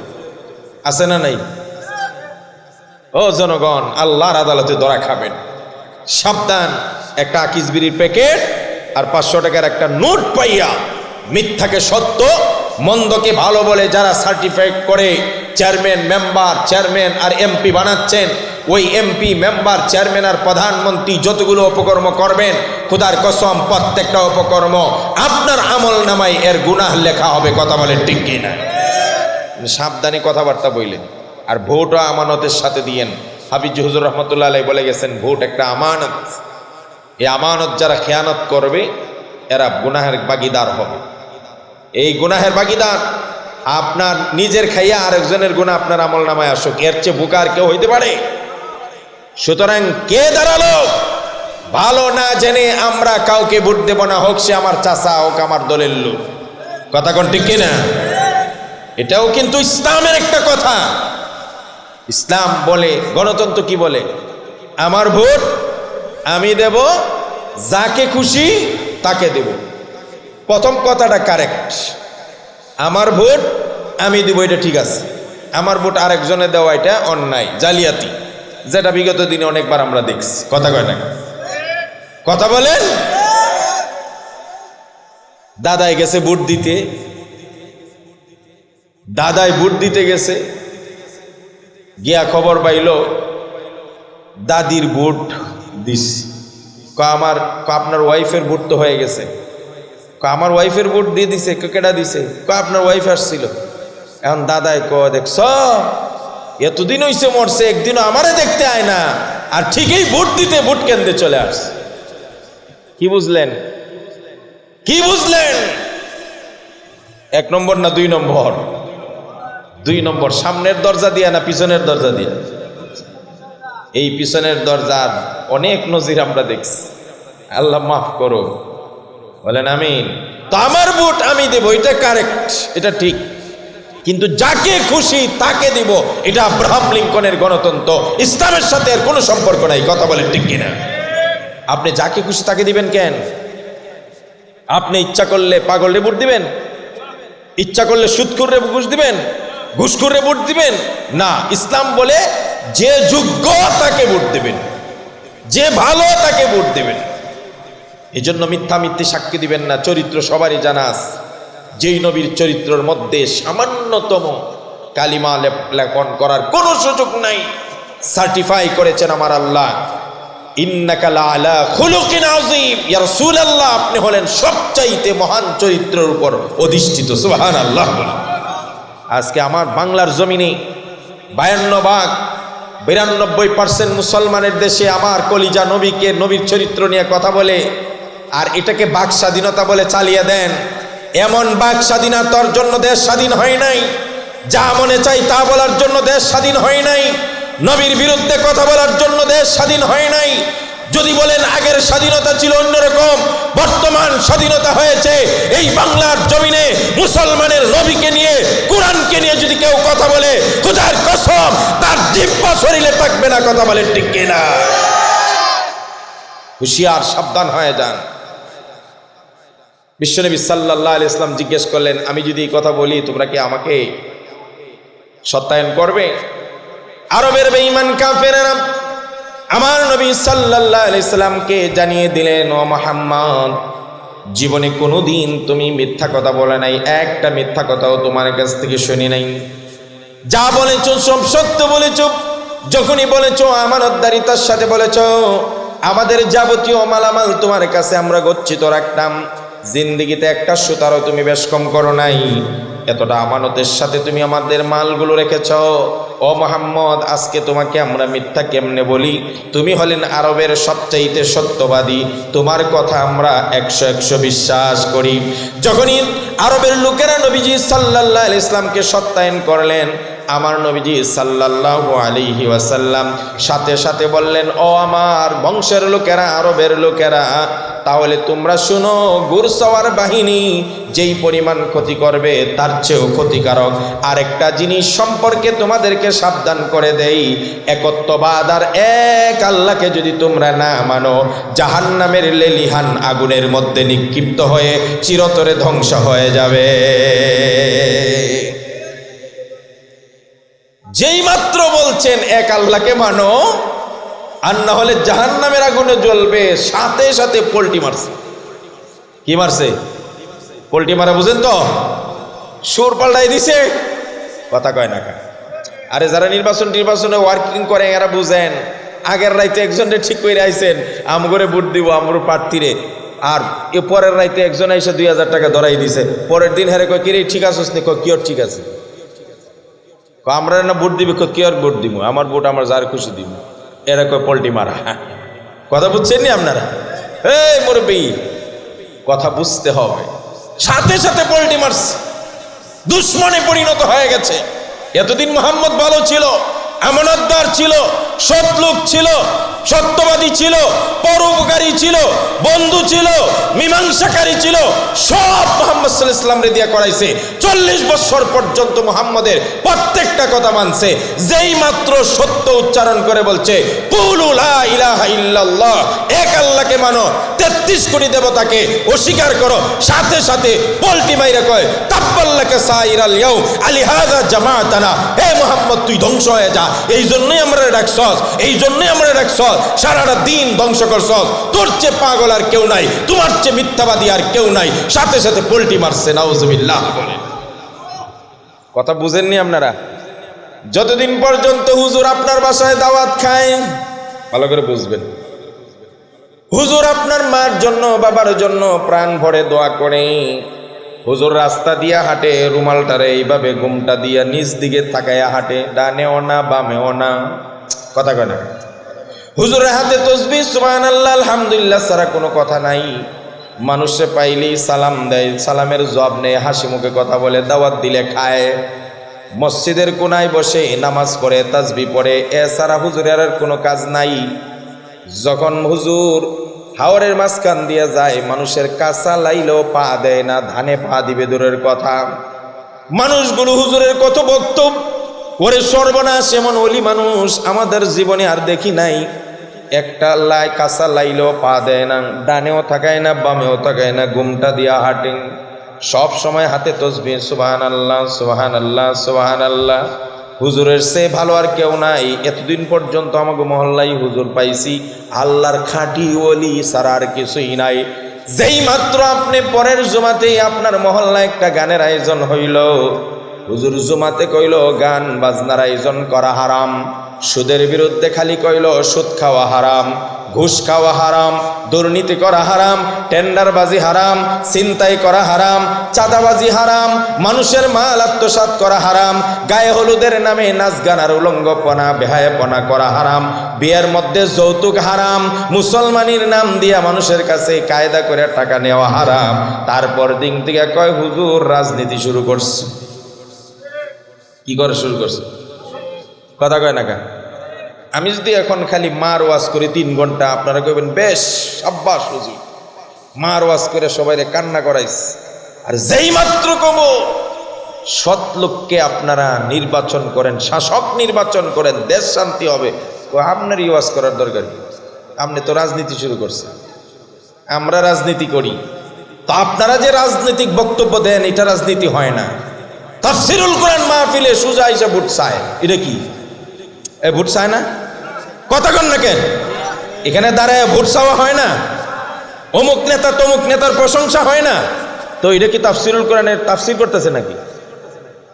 আছে না নাই? ও জনগণ, আল্লাহর আদালতে ধরা খাবেন। সাবধান, একটা আকিস বিড়ির প্যাকেট আর 500 টাকার একটা নোট পাইয়া মিথ্যাকে সত্য, মন্দকে ভালো বলে যারা সার্টিফাইড করে চেয়ারম্যান, মেম্বার, চেয়ারম্যান আর এমপি বানাচ্ছেন, ওই এমপি, মেম্বার, চেয়ারম্যান আর প্রধানমন্ত্রী যতগুলো অপকর্ম করবেন, খোদার কসম প্রত্যেকটা অপকর্ম আপনার আমল নামায় এর গুনাহ লেখা হবে। কথা বলেন ঠিক কিনা? সাবধানে কথাবার্তা বললেন। আর ভোটও আমানতের সাথে দিয়েন। হাফিজ হুজুর রহমতুল্লাহ আলাইহি বলে গেছেন, ভোট একটা আমানত। এই আমানত যারা খেয়ানত করবে এরা গুনাহের ভাগীদার হবে। এই গুনাহের ভাগীদার আপনার নিজের খাইয়া আরেকজনের গুনাহ আপনার আমল নামায় আসুক, এর চেয়ে বোকা আর কেউ হইতে পারে? সুতরাং কে দাঁড়ালো ভালো না জেনে আমরা কাউকে ভোট দেব না, হোক সে আমার চাচা, হোক আমার দলের লোক। কথা কোন ঠিক কিনা? এটাও কিন্তু ইসলামের একটা কথা। ইসলাম বলে, গণতন্ত্র কি বলে? আমার ভোট আমি দেব, যাকে খুশি তাকে দেব। প্রথম কথাটা কারেক্ট। আমার ভোট আমি দেব, এটা ঠিক আছে। আমার ভোট আরেকজনে দেওয়া এটা অন্যায়, জালিয়াতি, যেটা বিগত দিনে অনেকবার আমরা দেখছি। কথা কয় না? কথা বলেন। দাদাই গেছে ভোট দিতে, দাদাই ভোট দিতে গেছে, গিয়া খবর পাইল দাদির ভোট দিস। আপনার ওয়াইফের ভোট তো হয়ে গেছে। আমার ওয়াইফের ভোট দিয়ে দিছে। কেটা দিছে? আপনার ওয়াইফ আসছিল। এখন দাদাই দেখছ, এতদিন হইছে মরছে, একদিনও আমারে দেখতে আয় না, আর ঠিকই ভোট দিতে ভোট কেন্দ্রে চলে আস। কি বুঝলেন? কি বুঝলেন? 1 নম্বর না 2 নম্বর? 2 নম্বর। সামনের দরজা দিয়া না পিছনের দরজা দিয়া? এই পিছনের দরজার অনেক নজির আমরা দেখছি। আল্লাহ মাফ করো, বলেন আমিন। তো আমার ভোট আমি দেব, এটা কারেক্ট, এটা ঠিক। কিন্তু যাকে খুশি তাকে দিব, এটা আব্রাহাম লিঙ্কনের গণতন্ত্র। ইসলামের সাথে এর কোনো সম্পর্ক নাই। কথা বলেন ঠিক কিনা? আপনি যাকে খুশি তাকে দিবেন কেন? আপনি ইচ্ছা করলে পাগলে ভোট দিবেন, ইচ্ছা করলে সুদখোররে ঘুষ দিবেন, ঘুষখোররে ভোট দিবেন না। ইসলাম বলে যে যোগ্য তাকে ভোট দিবেন, যে ভালো তাকে ভোট দিবেন। এই জন্য মিথ্যা মিথ্যে সাক্ষী দিবেন না। চরিত্র সবারই জানা আছে। যেই নবীর চরিত্রের মধ্যে সামান্যতম কালিমা লেপন করার কোনো সুযোগ নাই, সার্টিফাই করেছেন আমার আল্লাহ, ইন্নাকা লাআলা খুলুকিন আযীম, ইয়া রাসূলুল্লাহ, আপনি হলেন সবচাইতে মহান চরিত্রের উপর অধিষ্ঠিত। সুবহানাল্লাহ। আজকে আমার বাংলার জমিনে 92% মুসলমানের দেশে আমার কলিজা নবীকে, নবীর চরিত্র নিয়ে কথা বলে, আর এটাকে বাক স্বাধীনতা বলে চালিয়ে দেন। এমন বাক স্বাধীনতার জন্য দেশ স্বাধীন হয় নাই। যা মনে চাই তা বলার জন্য দেশ স্বাধীন হয় নাই। নবীর বিরুদ্ধে কথা বলার জন্য দেশ স্বাধীন হয় নাই। যদি বলেন আগের স্বাধীনতা ছিল অন্যরকম, বর্তমান স্বাধীনতা হয়েছে এই বাংলার জমিনে মুসলমানের নবীকে নিয়ে, কোরআনকে নিয়ে যদি কেউ কথা বলে, খোদার কসম তার জিহ্বা শরীরে থাকবে না। কথা বলেন ঠিক কিনা? হুঁশিয়ার, সাবধান হয়ে যান। বিশ্বনবী সাল্লাল্লাহু আলাইহি ওয়াসাল্লাম জিজ্ঞেস করলেন, আমি যদি এই কথা বলি তোমরা কি আমাকে সত্যায়ন করবে? আরবের বেঈমান কাফেররা আমার নবী সাল্লাল্লাহু আলাইহি সাল্লামকে জানিয়ে দিলেন, ও মুহাম্মদ, জীবনে কোনোদিন তুমি মিথ্যা কথা বলে নাই, একটা মিথ্যা কথাও তোমার কাছ থেকে শুনি নাই। যা বলেছ সব সত্য বলেছ। যখনই বলেছ আমানতদারিতার সাথে বলেছ। আমাদের যাবতীয় মালামাল তোমার কাছে আমরা গচ্ছিত রাখতাম। জিন্দেগিতে একটা সুতারও তুমি বেশ কম করো নাই। এতটা আমানতের সাথে তুমি আমাদের মালগুলো রেখেছ। ও মুহাম্মদ, আজকে তোমাকে আমরা মিথ্যা কেমনে বলি? তুমি হলেন আরবের সবচাইতে সত্যবাদী, তোমার কথা আমরা 100 বিশ্বাস করি। যখনই আরবের লোকেরা নবীজি সাল্লাল্লাহু আলাইহি ওয়াসাল্লামকে সত্যায়ন করলেন, আমার নবীজি সাল্লাল্লাহু আলাইহি ওয়াসাল্লাম সাথে সাথে বললেন, ও আমার বংশের লোকেরা, আরবের লোকেরা, তাহলে তোমরা শুনো, ঘুরসওয়ার বাহিনী যেই পরিমাণ ক্ষতি করবে তার চেয়েও ক্ষতিকারক আরেকটা জিনিস সম্পর্কে তোমাদেরকে সাবধান করে দেই। একত্ববাদ আর এক আল্লাহকে যদি তোমরা না মানো, জাহান্নামের লেলিহান আগুনের মধ্যে নিক্ষিপ্ত হয়ে চিরতরে ধ্বংস হয়ে যাবে। যেই মাত্র বলছেন এক আল্লাহকে মানো, আর না হলে জাহান্নামের আগুনে জ্বলবে, সাথে সাথে পোল্টি মারছে। কি মারছে? পোল্টি মারা, বুঝেন তো? সুর পাল্টাই দিছে। কথা কয় না। আরে যারা নির্বাচনে ওয়ার্কিং করে এরা বুঝেন, আগের রাইতে একজনে ঠিক করে আইছেন আমগরে ভোট দিব আমগর প্রার্থীরে, আর এ পরের রাইতে একজন এসে 2000 টাকা ধরাই দিছে। পরের দিন হেরে কয়, কিরে ঠিক আছিস নি? কি ওর ঠিক আছে? আমরা না ভোট দিবি, কি আর ভোট দিব? আমার ভোট আমার যার খুশি দিব। এরা কয় পোল্টি মারা। কথা বুঝছেন নি আপনারা? এই মুরব্বি, কথা বুঝতে হবে। সাথে সাথে পোল্টি মারছে, দুশ্মনে পরিণত হয়ে গেছে। এতদিন মুহাম্মদ ভালো ছিল, আমানতদার ছিল, সৎ লোক ছিল, সত্যবাদী ছিল, পরোপকারী ছিল, বন্ধু ছিল, মীমাংসাকারী ছিল, সব মুহাম্মদ সাল্লাল্লাহু আলাইহি ওয়াসাল্লাম রে দিয়া করাইছে। 40 বছর পর্যন্ত মুহাম্মদের প্রত্যেকটা কথা মানছে। যেই মাত্র সত্য উচ্চারণ করে বলছে কুলু লা ইলাহা ইল্লাল্লাহ, এক আল্লাহকে মানো, 33 কোটি দেবতাকে অস্বীকার করো, সাথে সাথে পল্টি মাইরা কয় তাব্বাল্লাকা সাইরাল ইয়াউম আলিহাযা জামাতানা, হে মুহাম্মদ তুই ধ্বংস হয়ে যা, এই জন্যই আমরা ডাকছস, এই জন্যই আমরা ডাকছস, সারাটা দিন ধ্বংস করছস, তোর চেয়ে পাগল আর কেউ নাই, তোমার চেয়ে মিথ্যাবাদী আর কেউ নাই, সাথে সাথে পল্টি মারছে। নাউজুবিল্লাহ বলেন। কথা বুঝেননি আপনারা? যতদিন পর্যন্ত হুজুর আপনার বাসায় দাওয়াত খায়, ভালো করে বুঝবেন, হুজুর আপনার মার জন্য, বাবার জন্য প্রাণ ভরে দোয়া করে, হুজুর রাস্তা দিয়া হাঁটে, রুমালটারে এইভাবে ঘুমটা দিয়া নিচ দিকে তাকায়া হাঁটে, ডানেও না বামেও না, কথা কয় না, হুজুরের হাতে তসবিহ সুবহানাল্লাহ আলহামদুলিল্লাহ ছাড়া কোনো কথা নাই। মানুষে পাইলেই সালাম দেয়, সালামের জবাব নেই, হাসি মুখে কথা বলে, দাওয়াত দিলে খায়, মসজিদের কোনায় বসে নামাজ পড়ে, তাসবিহ পড়ে, এছাড়া হুজুরের আর কোনো কাজ নাই। যখন হুজুর হাওরের মাঝখান দিয়ে যায়, মানুষের কাঁচা লাইলেও পা দেয় না, ধানে পা দিবে দূরের কথা। মানুষগুলো হুজুরের কত বক্তব্য, ওরে সর্বনাশ, এমন ওলি মানুষ আমাদের জীবনে আর দেখি নাই। একটা কাঁচা লাইলেও পা দেয় না, ডানেও থাকায় না বামেও থাকায় না, ঘুমটা দিয়া হাঁটেন, সব সময় হাতে তসবিহ সুবহানাল্লাহ সুবহানাল্লাহ সুবহানাল্লাহ। হুজুরের সে ভালো আর কেউ নাই। এতদিন পর্যন্ত আমাকে মহল্লায় হুজুর পাইছি, আল্লাহর খাঁটি ওলি ছাড়া আর কিছুই নাই। যেই মাত্র আপনি পরের জুমাতেই আপনার মহল্লায় একটা গানের আয়োজন হইল, হুজুর জুমাতে কইল গান বাজনার আয়োজন করা হারাম, সুদের বিরুদ্ধে খালি কইল সুদ খাওয়া হারাম, ঘুষ খাওয়া হারাম, দুর্নীতি করা হারাম, টেন্ডারবাজি হারাম, ছিনতাই করা হারাম, চাঁদাবাজি হারাম, মানুষের মাল আত্মসাৎ করা হারাম, গায়ে হলুদের নামে নাচ গান আর উলঙ্গপনা বেহায়াপনা করা হারাম, বিয়ের মধ্যে যৌতুক হারাম, মুসলমানির নাম দিয়া মানুষের কাছে কায়দা করে টাকা নেওয়া হারাম। তারপর দিন থেকে কয় হুজুর রাজনীতি শুরু করছে। কি করে শুরু করছে? কথা কয় না কা? আমি যদি এখন খালি মার ওয়াজ করি 3 ঘন্টা, আপনারা কইবেন বেশ সাব্বাস হুজুর, মার ওয়াজ করে সবাইরে কান্না করাইস। আর যেই মাত্র কমো সৎ লোককে আপনারা নির্বাচন করেন, শাসক নির্বাচন করেন, দেশ শান্তি হবে, আপনার ওয়াজ করার দরকার কি? আপনি তো রাজনীতি শুরু করছেন, আমরা রাজনীতি করি, তো আপনারা যে রাজনৈতিক বক্তব্য দেন এটা রাজনীতি হয় না। তাফসিরুল কোরআন মাহফিলে সুজা আইসা ভোট চায়, এটা কি ভোট চায় না? কথা কন না কেন? এখানে দাঁড়ায় ভোট চাওয়া হয় না, অমুক নেতা তমুক নেতার প্রশংসা হয় না, তো এটা কি তাফসিরুল কোরআনের তাফসির করতেছে নাকি?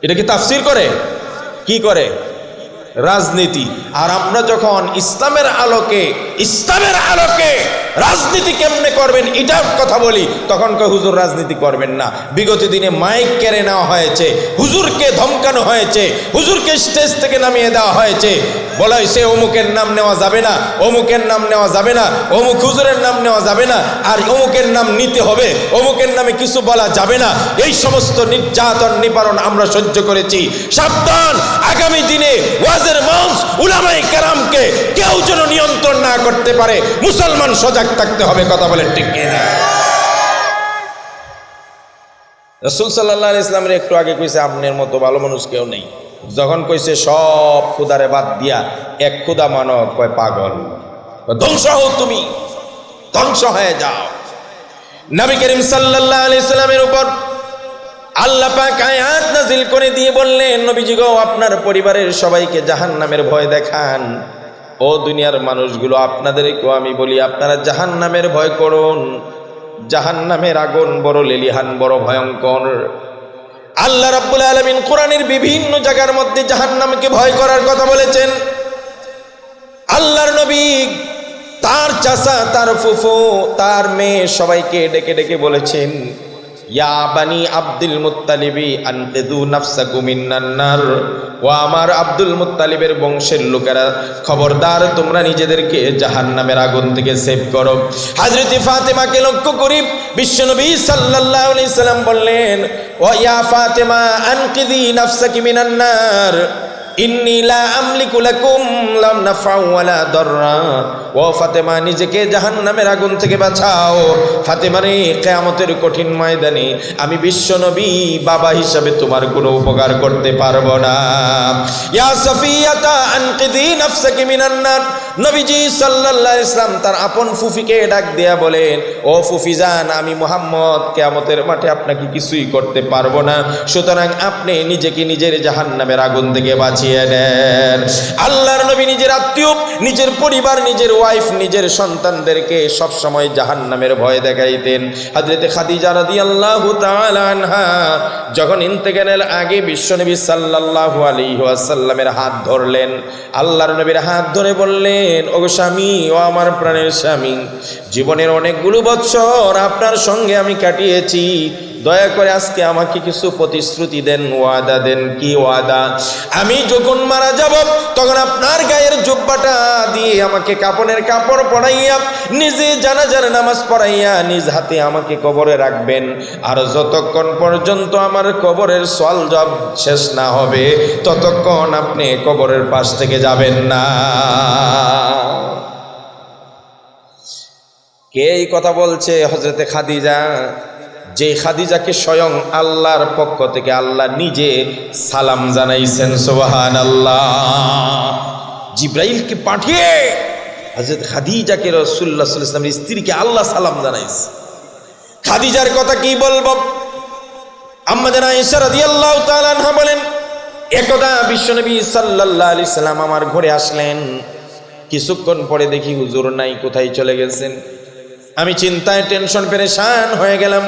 এটা কি তাফসির করে? কি করে? রাজনীতি। আর আমরা যখন ইসলামের আলোকে রাজনীতি কেমনে করবেন এটার কথা বলি, তখন কয় হুজুর রাজনীতি করবেন না। বিগত দিনে মাইক কেড়ে নেওয়া হয়েছে, হুজুরকে ধমকানো হয়েছে, হুজুরকে স্টেজ থেকে নামিয়ে দেওয়া হয়েছে, বলা হয়েছে অমুকের নাম নেওয়া যাবে না, অমুকের নাম নেওয়া যাবে না, অমুক হুজুরের নাম নেওয়া যাবে না, আর অমুকের নাম নিতে হবে, অমুকের নামে কিছু বলা যাবে না। এই সমস্ত নির্যাতন নিবারণ আমরা সহ্য করেছি। সাবধান, আগামী দিনে ওয়াজের মঞ্চ উলামায়ে কেরামকে কেউ যেন নিয়ন্ত্রণ না করতে পারে। মুসলমান সজাগ থাকতে হবে। কথা বলেন ঠিক কিনা? রাসূল সাল্লাল্লাহু আলাইহি ওয়াসাল্লামের একটু আগে কইছে আপনার মতো ভালো মানুষ কেউ নেই। যখন কইছে সব খুদারে বাদ দিয়া এক খুদা মানো, কয় পাগল, ধ্বংস হও, তুমি ধ্বংস হয়ে যাও। নবী করিম সাল্লাল্লাহু আলাইহি ওয়াসাল্লামের উপর আল্লাহ পাক আয়াত নাযিল করে দিয়ে বললেন, নবীজি গো, আপনার পরিবারের সবাইকে জাহান্নামের ভয় দেখান। ও দুনিয়ার মানুষগুলো, আপনাদেরকেও আমি বলি, আপনারা জাহান্নামের ভয় করুন। জাহান্নামের আগুন বড় লেলিহান, বড় ভয়ঙ্কর। আল্লাহ রাব্বুল আলামিন কোরআনের বিভিন্ন জায়গার মধ্যে জাহান্নামকে ভয় করার কথা বলেছেন। আল্লাহর নবী তার চাচা, তার ফুফু, তার মেয়ে সবাইকে ডেকে ডেকে বলেছেন, ইয়া বানি আব্দুল মুত্তালিবি আনকিযু নাফসাকুম মিনান নার। ও আমার আব্দুল মুত্তালিবের বংশের লোকেরা, খবরদার, তোমরা নিজেদেরকে জাহান্নামের আগুন থেকে সেভ করো। হযরত ফাতেমাকে লক্ষ্য করি বিশ্বনবী সাল্লাল্লাহু আলাইহি সাল্লাম বললেন, ও ইয়া ফাতেমা আনকিযি নাফসাকি মিনান নার, ইন্নী লা আমলিকু লাকুম লা নাফআ ওয়ালা দাররা। ও ফাতেমা, নিজেকে জাহান্নামের আগুন থেকে বাঁচাও। ফাতেমা রে, কিয়ামতের কঠিন ময়দানে আমি বিশ্ব নবী বাবা হিসাবে তোমার কোনো উপকার করতে পারবো না। ইয়া সাফিয়াতা আনকিদি নাফসাকি মিনান নার। নবীজি সাল্লাল্লাহু আলাইহি ওয়াসাল্লাম তার আপন ফুফিকে ডাক দিয়া বলেন, ও ফুফিজান, আমি মুহাম্মদ কিয়ামতের মাঠে আপনাকে কিছুই করতে পারবো না, সুতরাং আপনি নিজেকে নিজের জাহান্নামের আগুন থেকে বাঁচিয়ে নেন। আল্লাহর নবী নিজের আত্মীয়, নিজের পরিবার, নিজের ওয়াইফ, নিজের সন্তানদেরকে সব সময় জাহান্নামের ভয় দেখাইতেন। হযরত খাদিজা রাদিয়াল্লাহু তাআলা আনহা যখন ইন্তেকালের আগে বিশ্বনবী সাল্লাল্লাহু আলাইহি ওয়াসাল্লামের হাত ধরলেন, আল্লাহর নবীর হাত ধরে বললেন, ওগো স্বামী, ও আমার প্রাণের স্বামী, জীবনের অনেকগুলো বছর আপনার সঙ্গে আমি কাটিয়েছি, দয়া করে আজকে আমাকে কিছু প্রতিশ্রুতি দেন, ওয়াদা দেন। কি ওয়াদা? আমি যখন মারা যাব তখন আপনার গায়ের জুব্বাটা দিয়ে আমাকে কাপনের কাপড় পরাইয়া, নিজে জানাজার নামাজ পড়াইয়া নিজ হাতে আমাকে কবরে রাখবেন, আর যতক্ষণ পর্যন্ত আমার কবরের সওয়াল জবাব শেষ না হবে ততক্ষণ আপনি কবরের পাশ থেকে যাবেন না। কে এই কথা বলছে? হযরতে খাদিজা, যে খাদিজাকে স্বয়ং আল্লাহর পক্ষ থেকে আল্লাহ নিজে সালাম জানাইছেন। সুবহানাল্লাহ। জিব্রাইলকে পাঠিয়ে হযরত খাদিজাকে রাসূলুল্লাহ সাল্লাল্লাহু আলাইহি ওয়াসাল্লামের স্ত্রীকে আল্লাহ সালাম জানাইছে। খাদিজার কথা কি বলবো? আম্মা জান আয়েশা রাদিয়াল্লাহু তাআলা আনহা বলেন, একদা বিশ্বনবী সাল্লাল্লাহু আলাইহি সাল্লাম আমার ঘরে আসলেন। কিছুক্ষণ পরে দেখি হুজুর নাই, কোথায় চলে গেছেন? আমি চিন্তায় টেনশন পেরেশান হয়ে গেলাম।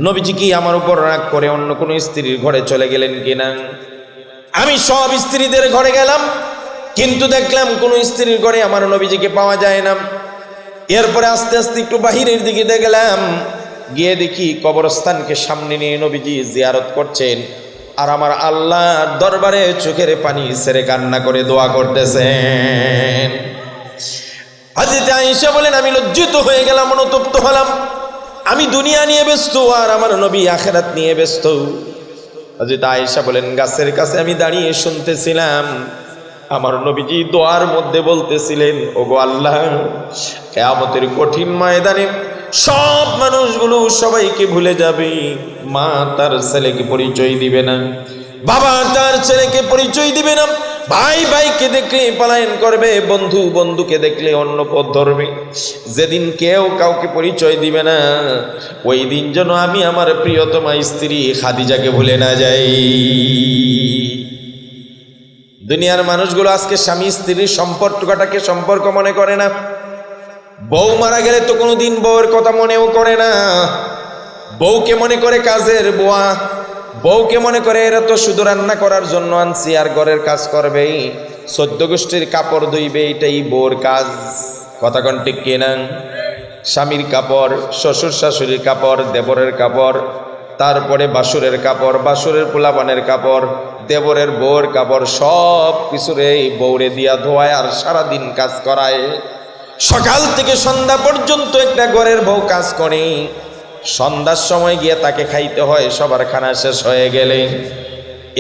নবীজি কি আমার উপর রাগ করে অন্য কোনো স্ত্রীর ঘরে চলে গেলেন কিনা? আমি সব স্ত্রীদের ঘরে গেলাম, কিন্তু দেখলাম কোনো স্ত্রীর ঘরে আমার নবীজিকে পাওয়া যায় না। এরপরে আস্তে আস্তে একটু বাহিরের দিকে গেলাম, গিয়ে দেখি কবরস্থানকে সামনে নিয়ে নবীজি জিয়ারত করছেন, আর আমার আল্লাহর দরবারে চোখের পানি ছেড়ে কান্না করে দোয়া করতেছেন। হযরত আয়েশা বলেন, আমি লজ্জিত হয়ে গেলাম, অনুতপ্ত হলাম। আমি দুনিয়া নিয়ে ব্যস্ত আর আমার নবী আখিরাত নিয়ে ব্যস্ত। হযরত আয়েশা বলেন, গাছের কাছে আমি দাঁড়িয়ে শুনতেছিলাম, আমার নবীজি দোয়ার মধ্যে বলতেছিলেন, ওগো আল্লাহ, কিয়ামতের কঠিন ময়দানে সব মানুষগুলো সবাইকে ভুলে যাবে। মা তার ছেলেকে পরিচয় দিবে না, বাবা তার ছেলেকে পরিচয় দিবে না, ভাই ভাইকে দেখলে পলায়ন করবে, বন্ধু বন্ধুকে দেখলে অন্য পথ ধরবে। যেদিন কেউ কাউকে পরিচয় দিবে না, ওই দিন যেন আমি আমার প্রিয়তমা স্ত্রী খাদিজাকে ভুলে না যাই। দুনিয়ার মানুষগুলো আজকে স্বামী স্ত্রীর সম্পর্কটাকে সম্পর্ক মনে করে না। বউ মারা গেলে তো কোনোদিন বউয়ের কথা মনেও করে না। বউকে মনে করে কাজের বুয়া, বউকে মনে করে এরা তো শুধু রান্না করার জন্য আনছি আর ঘরের কাজ করবেই, 14 গোষ্ঠীর কাপড় ধুইবে, এটাই বউর কাজ। কথা কোন ঠিক কিনা? স্বামীর কাপড়, শ্বশুর শাশুড়ির কাপড়, দেবরের কাপড়, তারপরে বাসুরের কাপড়, বাসুরের পোলাপানের কাপড়, দেবরের বউর কাপড়, সব কিছুরে বউরে দিয়া ধোয়ায় আর সারাদিন কাজ করায়। সকাল থেকে সন্ধ্যা পর্যন্ত একটা ঘরের বউ কাজ করে, সন্ধ্যার সময় গিয়ে তাকে খাইতে হয় সবার খানা শেষ হয়ে গেলে।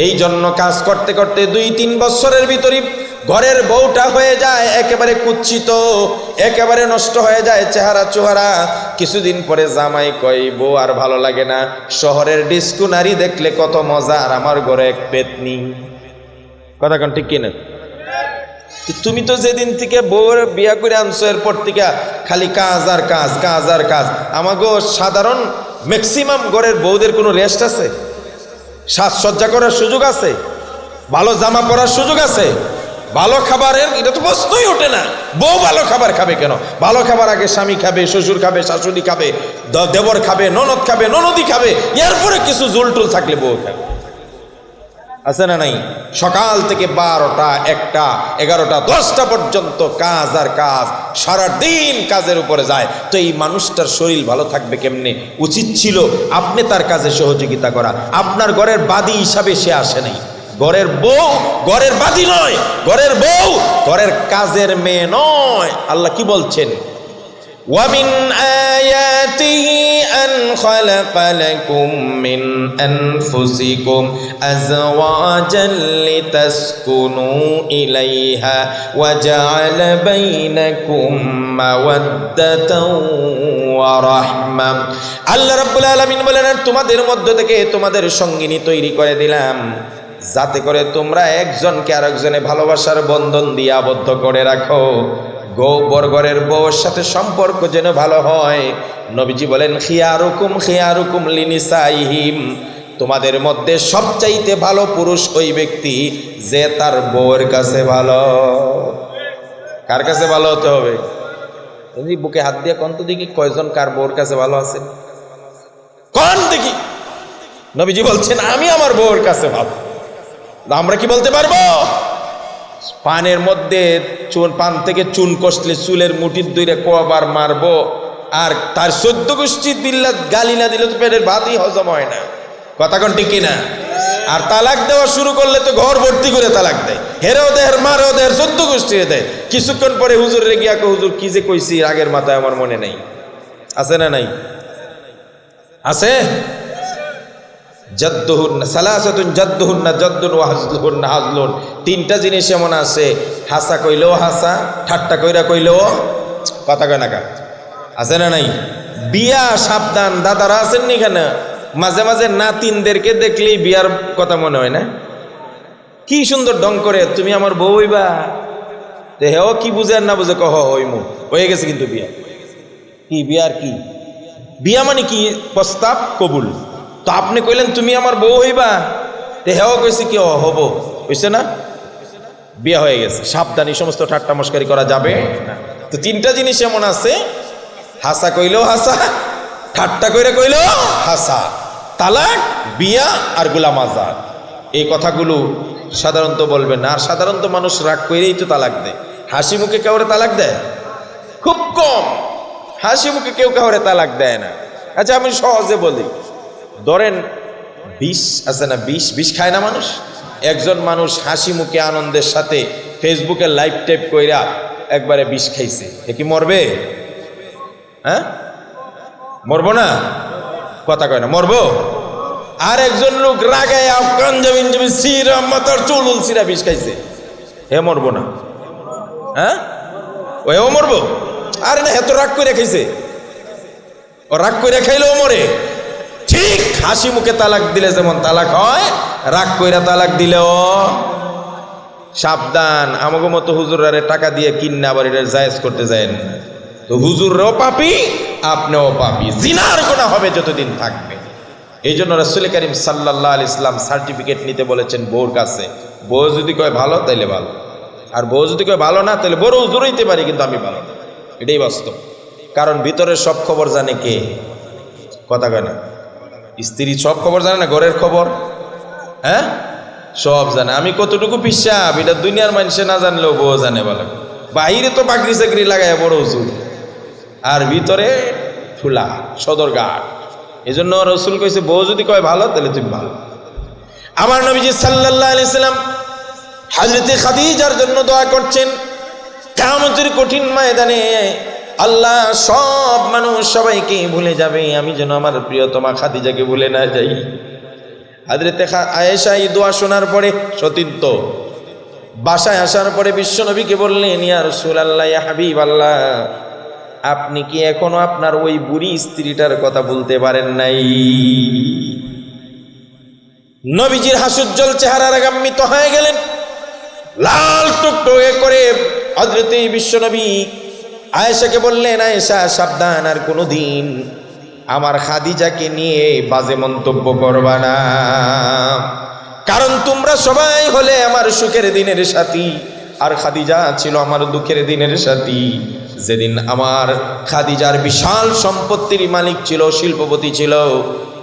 এই জন্য কাজ করতে করতে 2-3 বছরের ভিতরে ঘরের বউটা হয়ে যায় একেবারে কুচ্ছিত, একেবারে নষ্ট হয়ে যায় চেহারা চোহারা। কিছুদিন পরে জামাই কয়, বউ আর ভালো লাগে না, শহরের ডিস্কো নারী দেখলে কত মজা, আর আমার ঘরে এক পেতনি। কথা কোন ঠিক কিনা? তুমি তো যেদিন থেকে বউর বিয়া করে আনছো এরপর থেকে খালি কাজ আর কাজ, কাজ আর কাজ। আমাগো সাধারণ ম্যাক্সিমাম ঘরের বউদের কোনো রেস্ট আছে? সাজসজ্জা করার সুযোগ আছে? ভালো জামা পরার সুযোগ আছে? ভালো খাবারের এটা তো প্রশ্নই ওঠে না। বউ ভালো খাবার খাবে কেন? ভালো খাবার আগে স্বামী খাবে, শ্বশুর খাবে, শাশুড়ি খাবে, দেবর খাবে, ননদ খাবে, ননদি খাবে, এরপরে কিছু জুলটুল থাকলে বউ খাবে। আছে না নাই? সকাল থেকে 12টা, 1টা, 11টা, 10টা পর্যন্ত কাজ আর কাজ, সারাদিন কাজের উপরে যায়। তো এই মানুষটার শরীর ভালো থাকবে কেমনে? উচিত ছিল আপনি তার কাজে সহযোগিতা করা। আপনার ঘরের বাদী হিসাবে সে আসে নাই। ঘরের বউ ঘরের বাদী নয়, ঘরের বউ ঘরের কাজের মেয়ে নয়। আল্লাহ কি বলছেন? ومن آياته أن خلق لكم من أنفسكم أزواجا لتسكنوا إليها وجعل بينكم مودة ورحمة আল্লাহ রাব্বুল আলামিন বলেন তোমাদের মধ্য থেকে তোমাদের সঙ্গিনী তৈরি করে দিলাম যাতে করে তোমরা একজনকে আরেকজনে ভালোবাসার বন্ধন দিয়ে আবদ্ধ করে রাখো বর্গরের বউর সাথে সম্পর্ক যেন ভালো হয়। নবীজি বলেন খিয়ারুকুম লিনিসাইহিম তোমাদের মধ্যে সবচাইতে ভালো পুরুষ ওই ব্যক্তি যে তার বউয়ের কাছে ভালো। কার কাছে ভালো হতে হবে? তুমি বুকে হাত দিয়ে কোন তো দেখি কয়জন কার বউর কাছে ভালো আছে কোন দেখি। নবীজি বলছেন আমি আমার বউয়ের কাছে ভালো। আমরা কি বলতে পারবো? পানের মধ্যে পান থেকে চুন কষলে চুলের মুঠির দইরে কবার মারবো আর তার 14 গোষ্ঠী দিল্লা গালি না দিলে তো পেটের ভাতই হজম হয় না। কথা কোন ঠিক কিনা? আর তালাক দেওয়া শুরু করলে তো ঘর ভর্তি করে তালাক দেয়, হেরেও দেয়, মারেও দেয়, 14 গোষ্ঠী দেয়। কিছুক্ষণ পরে হুজুর রেগে আঁকে হুজুর কি যে কইছি আগের মাথায় আমার মনে নেই। আছে না নাই? আছে। জাদ্দুহুন্না সালাসাতুন জাদ্দুহুন্না জাদ্দুন ওয়া হাজলুহুন্না হাজলুন তিনটা জিনিস এমন আছে হাসা কইলেও হাসা ঠাট্টা কইরা কইলেও কথা কয় না কা। আছে না নাই? বিয়া সাবধান দাদারা আছেন নি এখানে? মাঝে মাঝে নাতিনদেরকে দেখলেই বিয়ার কথা মনে হয় না? কি সুন্দর ঢং করে তুমি আমার বউ হইবা, তো হেও কি বুঝে আর না বুঝে কহ হইমু হয়ে গেছে। কিন্তু বিয়া কি? বিয়ার কি? বিয়া মানে কি? প্রস্তাব কবুল। তো আপনি কইলেন তুমি আমার বউ হইবা, তো হেও কইছে কি হব, হইছে না? বিয়া হয়ে গেছে। সাবধান, এই সমস্ত ঠাট্টা মস্কারি করা যাবে না। তো তিনটা জিনিস এমন আছে হাসা কইলেও হাসা, ঠাট্টা কইরা কইলেও হাসা, তালাক, বিয়া আর গোলাম আজাদ। এই কথাগুলো সাধারণত বলবেন না। আর সাধারণত মানুষ রাগ কইরেই তো তালাক দেয়। হাসি মুখে কাউরে তালাক দেয় খুব কম। হাসি মুখে কেউ কাউরে তালাক দেয় না। আচ্ছা আমি সহজে বলি, ধরেন বিষ আছে না, বিষ খায় না মানুষ। একজন মানুষ হাসি মুখে আনন্দের সাথে ফেসবুকে লাইভ টাইপ কইরা একবারে বিষ খাইছে, এ কি মরবে? হ্যাঁ মরবো না? কথা কয় না মরবো? আর একজন লোক রাগায় আফগান সিরা মাথার চুল সিরা বিষ খাইছে, হে মরবো না? হ্যাঁ ও মরবো? আরে না, এত রাগ করে খাইছে, ও রাগ করে খাইলেও মরে। ঠিক হাসি মুখে তালাক দিলে যেমন তালাক হয়, রাগ কইরা তালাক দিলেও সাবধান। আমাকে মতো হুজুরারে টাকা দিয়ে কিন্না আবার এটা জায়েজ করতে যায়েন না। তো হুজুররাও পাপী, আপনিও পাপী, জিনার গুনাহ হবে যতদিন থাকবে। এই জন্য রাসূল করিম সাল্লাল্লাহু আলাইহি ওয়াসাল্লাম সার্টিফিকেট নিতে বলেছেন বউর কাছে। বউ যদি কয় ভালো তাইলে ভালো, আর বউ যদি কয় ভালো না তাহলে বড় হুজুর হইতে পারি কিন্তু আমি ভালো না। এটাই বাস্তব। কারণ ভিতরের সব খবর জানে কে? কথা কয় না? স্ত্রী সব খবর জানে না? ঘরের খবর হ্যাঁ সব জানে। আমি কতটুকু পিসাব এটা দুনিয়ার মানুষে না জানলেও বউ জানে বলে। বাহিরে তো চাকরি চাকরি লাগায় বড় হুজুর, আর ভিতরে ঠুলা সদরঘাট। এই জন্য রসুল কইছে বউ যদি কয় ভালো তাহলে তুমি ভালো। আমার নবীজি সাল্লাল্লাহু আলাইহি সাল্লাম হযরতে খাদিজার জন্য দোয়া করছেন। কিয়ামতের কঠিন ময়দানে আল্লাহ সব মানুষ সবাইকে ভুলে যাবে, আমি যেন আমার প্রিয়তমা খাদিজাকে ভুলে না যাই। হযরতে আয়েশা এই দোয়া শোনার পরে সতীর্থ বাসায় আসার পরে বিশ্বনবীকে বললেন, ইয়া রাসূলুল্লাহ, ইয়া হাবিবাল্লাহ, আপনি কি এখনো আপনার ওই বুড়ি স্ত্রীটার কথা বলতে পারেন নাই? নবীজির হাস্যোজ্জ্বল চেহারা রাগান্বিত হয়ে গেলেন, লাল টুকটুকে করে হযরতে বিশ্বনবী আয়েশাকে বললেন, আয়েশা সাবধান, আর কোনোদিন আমার খাদিজাকে নিয়ে বাজে মন্তব্য করবা না। কারণ তোমরা সবাই হলে আমার সুখের দিনের সাথী, আর খাদিজা ছিল আমার দুঃখের দিনের সাথী। যেদিন আমার খাদিজার বিশাল সম্পত্তির মালিক ছিল, শিল্পপতি ছিল,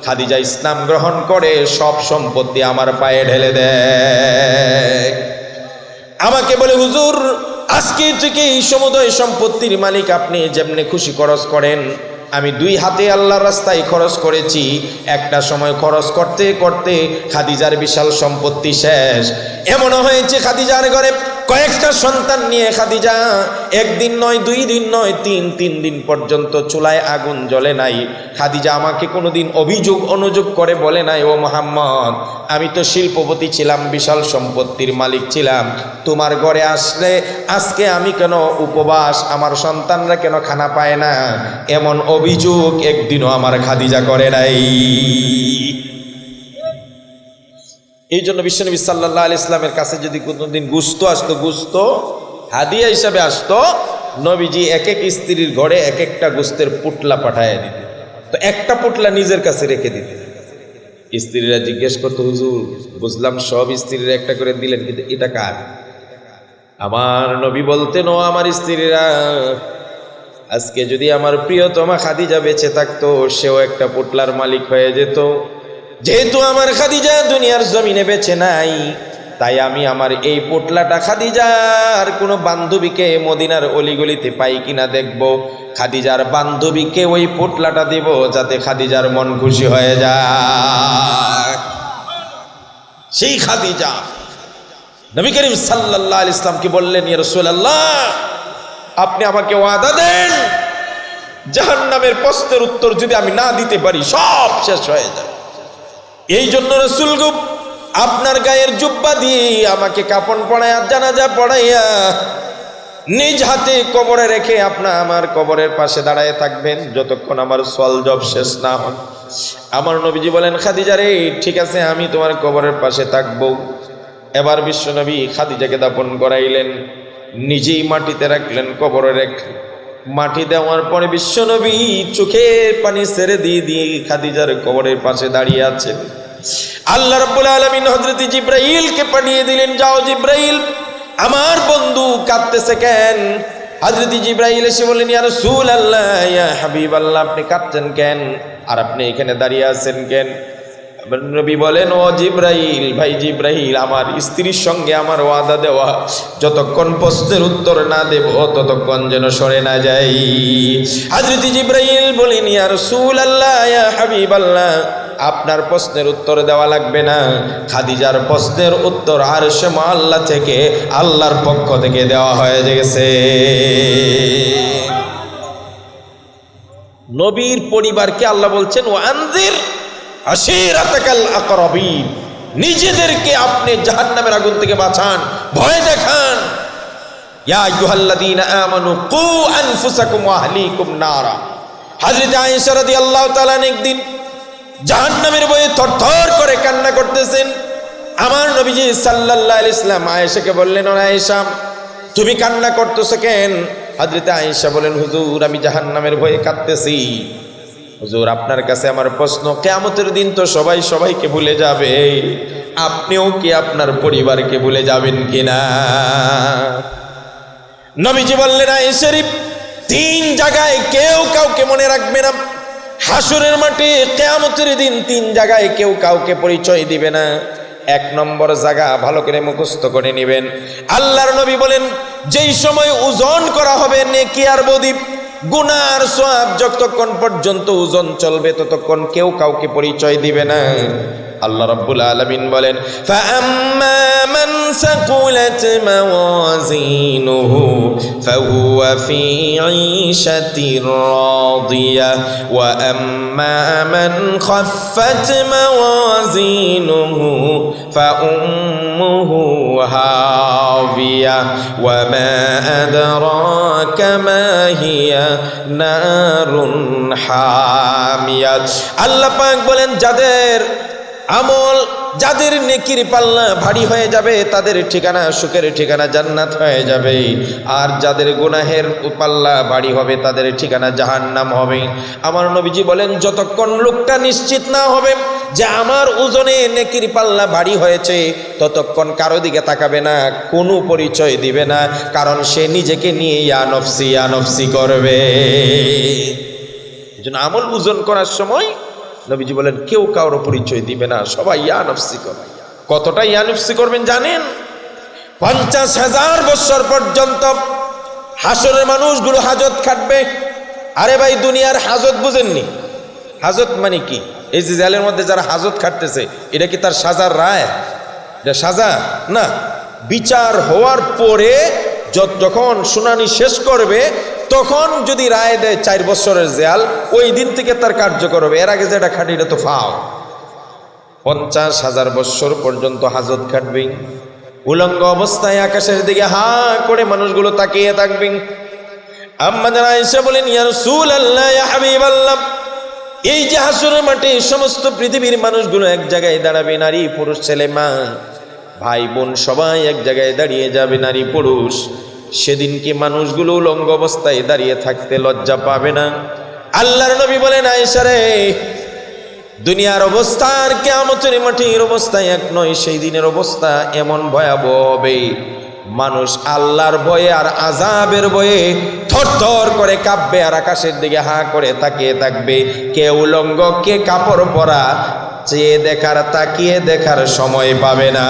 খাদিজা ইসলাম গ্রহণ করে সব সম্পত্তি আমার পায়ে ঢেলে দেয়। আমাকে বলে, হুজুর আজকে থেকে এই সমুদয় সম্পত্তির মালিক আপনি, যেমনি খুশি খরচ করেন। আমি 2 হাতে আল্লাহর রাস্তায় খরচ করেছি। একটা সময় খরচ করতে করতে খাদিজার বিশাল সম্পত্তি শেষ। এমনও হয়েছে খাদিজার ঘরে কয়েকটা সন্তান নিয়ে খাদিজা একদিন নয়, 2 দিন নয়, 3 দিন পর্যন্ত চুলায় আগুন জ্বলে নাই। খাদিজা আমাকে কোনোদিন অভিযোগ অনুযোগ করে বলে নাই, ও মুহাম্মদ, আমি তো শিল্পপতি ছিলাম, বিশাল সম্পত্তির মালিক ছিলাম, তোমার ঘরে আসলে আজকে আমি কেন উপবাস, আমার সন্তানরা কেন খানা পায় না, এমন অভিযোগ একদিনও আমার খাদিজা করে নাই। এই জন্য বিশ্বনবী সাল্লাল্লাহু আলাইহি ইসলামের কাছে যদি কোনোদিন গোশত আসতো, গোশত হাদিয়া হিসাবে আসতো, নবীজি এক এক স্ত্রীর ঘরে এক একটা গোশতের পুটলা পাঠায় দিতেন। তো একটা পুটলা নিজের কাছে রেখে দিতেন। স্ত্রীরা জিজ্ঞেস করতো, হুজুর বুঝলাম সব স্ত্রীরা একটা করে দিলেন, কিন্তু এটা কার? আমার নবী বলতেন, ও আমার স্ত্রীরা, আজকে যদি আমার প্রিয়তমা খাদিজা বেঁচে থাকতো, সেও একটা পুটলার মালিক হয়ে যেত। যেহেতু আমার খাদিজা দুনিয়ার জমিনে বেঁচে নাই, তাই আমি আমার এই পোটলাটা খাদিজার কোনো বান্ধবীকে মদিনার অলিগলিতে পাই কিনা দেখব, খাদিজার বান্ধবীকে ওই পোটলাটা দেব, যাতে খাদিজার মন খুশি হয়ে যায়। সেই খাদিজা নবী করিম সাল্লাল্লাহু আলাইহি ইসলামকে বললেন, ইয়া রাসূলুল্লাহ, আপনি আমাকে ওয়াদা দেন, জাহান্নামের প্রশ্নের উত্তর যদি আমি না দিতে পারি সব শেষ হয়ে যাবে। এই জন্য রাসূল গো আপনার গায়ের জুব্বা দিয়ে আমাকে কাফন পরাইয়া, জানাজা পড়াইয়া নিজ হাতে কবরে রেখে আপনি আমার কবরের পাশে দাঁড়ায় থাকবেন যতক্ষণ আমার সওয়াল জব শেষ না হয়। আমার নবীজি বলেন, খাদিজা রে, ঠিক আছে, আমি তোমার কবরের পাশে থাকব। এবার বিশ্বনবী খাদিজাকে দাফন করাইলেন, নিজেই মাটিতে রাখলেন, কবরে রেখে মাটি দেওয়ার পরে বিশ্বনবী চোখের পানি ছেড়ে দিয়ে খাদিজার কবরের পাশে দাঁড়িয়ে আছেন। আল্লাহ রাব্বুল আলামিন হযরত জিবরাইলকে পাঠিয়ে দিলেন, যাও জিবরাইল, আমার বন্ধু কাঁদতেছে কেন? হযরত জিবরাইল এসে বললেন, ইয়া রাসূলুল্লাহ, ইয়া হাবিবাল্লাহ, আপনি কাঁদছেন কেন? আর আপনি এখানে দাঁড়িয়ে আছেন কেন? নবী বলেন, ও জিবরাইল, ভাই জিবরাইল, আমার স্ত্রীর সঙ্গে আমার ওয়াদা দেওয়া, যতক্ষণ প্রশ্নের উত্তর না দেব ততক্ষণ যেন সরে না যাই। হযরত জিবরাইল বলেন, ইয়া রাসূলুল্লাহ, ইয়া হাবিবাল্লাহ, আপনার প্রশ্নের উত্তর দেওয়া লাগবে না, খাদিজার প্রশ্নের উত্তর আরশে মুআল্লা থেকে আল্লাহর পক্ষ থেকে দেওয়া হয়ে গেছে। নবীর পরিবারকে আল্লাহ বলছেন, ওয়ানজির আশিরাতাকাল আকরাবিন, নিজেদেরকে আপনি জাহান্নামের আগুন থেকে বাঁচান, ভয় দেখান। ইয়া আইয়ুহাল্লাযীনা আমানু কু আনফুসাকুম ওয়া আহলিকুম নারা। হযরত আয়েশা রাদিয়াল্লাহু তাআলা একদিন জাহান্নামের ভয়ে থরথর করে কান্না করতেছেন। আমার নবীজি সাল্লাল্লাহু আলাইহি ওয়াসাল্লাম আয়েশাকে বললেন, ও আয়েশা, তুমি কান্না করতেছো কেন? হযরত আয়েশা বলেন, হুজুর, আমি জাহান্নামের ভয়ে কাঁদতেছি। হুজুর, আপনার কাছে আমার প্রশ্ন, কিয়ামতের দিন তো সবাই সবাইকে ভুলে যাবে, আপনিও কি আপনার পরিবারকে ভুলে যাবেন কিনা? নবীজি বললেন, আয়েশা, 3 জায়গায় কেউ কাউকে মনে রাখবে না। হাসরের মাঠে কিয়ামতের দিন 3 জায়গায় কেউ কাউকে পরিচয় দিবে না। 1 নম্বর জায়গা ভালো করে মুখস্থ করে নেবেন। আল্লাহর নবী বলেন, যেই সময় ওজন করা হবে নেকি আর বদী, গুনার সওয়াব, যতক্ষণ পর্যন্ত ওজন চলবে ততক্ষণ কেউ কাউকে পরিচয় দিবে না। আল্লাহ রাব্বুল আলামিন বলেন, ফাআম্মা মান সাকুলাত মাওয়াজিনুহু ফাহুয়া ফি ঈশাতির রাদিয়া ওয়া আম্মা মান খাফফাত মাওয়াজিনুহু ফাউম্মুহু হাবিয়া ওয়া মা আদরাকা মা হিয়া নারুন হামিয়া। আল্লাহ পাক বলেন, যাদের আমল, যাদের নেকির পাল্লা ভারী হয়ে যাবে তাদের ঠিকানা সুখের ঠিকানা জান্নাত হয়ে যাবে, আর যাদের গুনাহের পাল্লা ভারী হবে তাদের ঠিকানা জাহান্নাম হবে। আমার নবীজি বলেন, যতক্ষণ লোকটা নিশ্চিত না হবে যে আমার ওজনে নেকির পাল্লা ভারী হয়েছে, ততক্ষণ কারো দিকে তাকাবে না, কোনো পরিচয় দিবে না, কারণ সে নিজেকে নিয়ে ইয়া নফসি করবে। এজন্য আমল ওজন করার সময় নবীজি বলেন, কেউ কারোর পরিচয় দিবে না, সবাই ইয়া নফসি করবে। কতটা ইয়া নফসি করবেন জানেন? 50,000 বছর পর্যন্ত হাসরের মানুষগুলো হাজত খাটবে। আরে ভাই, দুনিয়ার হাজত বুঝেননি? হাজত মানে কি? এই যে জেলের মধ্যে যারা হাজত খাটতেছে, এটা কি তার সাজার রায়? এটা সাজা না, বিচার হওয়ার পরে যখন শুনানি শেষ করবে তখন যদি রায় দেয় 4 বছরের জেল, ওই দিন থেকে তার কার্যকর হবে। এর আগে যেটা খাটি এটা তো ফাও। 50,000 বছর পর্যন্ত হাজত খাটবে। উলঙ্গ অবস্থায় আকাশের দিকে হা করে মানুষগুলো তাকিয়ে থাকবে। আম্মা জান আয়েশা বলেন, ইয়া রাসূলুল্লাহ, ইয়া হাবিবাল্লাহ, এই যে হাসরের মাঠে সমস্ত পৃথিবীর মানুষগুলো এক জায়গায় দাঁড়াবে, নারী পুরুষ ছেলে মা ভাই বোন সবাই এক জায়গায় দাঁড়িয়ে যাবে, নারী পুরুষ। সেদিন কি মানুষগুলো উলঙ্গ অবস্থায় দাঁড়িয়ে থাকতে লজ্জা পাবে না? আল্লাহর নবী বলেন, আয়েশা রে, দুনিয়ার অবস্থা আর কিয়ামতের মাঠের অবস্থা এক নয়। সেই দিনের অবস্থা এমন ভয়াবহ হবে, মানুষ আল্লাহর ভয়ে আর আযাবের ভয়ে থরথর করে কাঁপবে আর আকাশের দিকে হা করে তাকিয়ে থাকবে। কে উলঙ্গ কে কাপড় পরা, চেয়ে দেখার তাকিয়ে দেখার সময় পাবে না।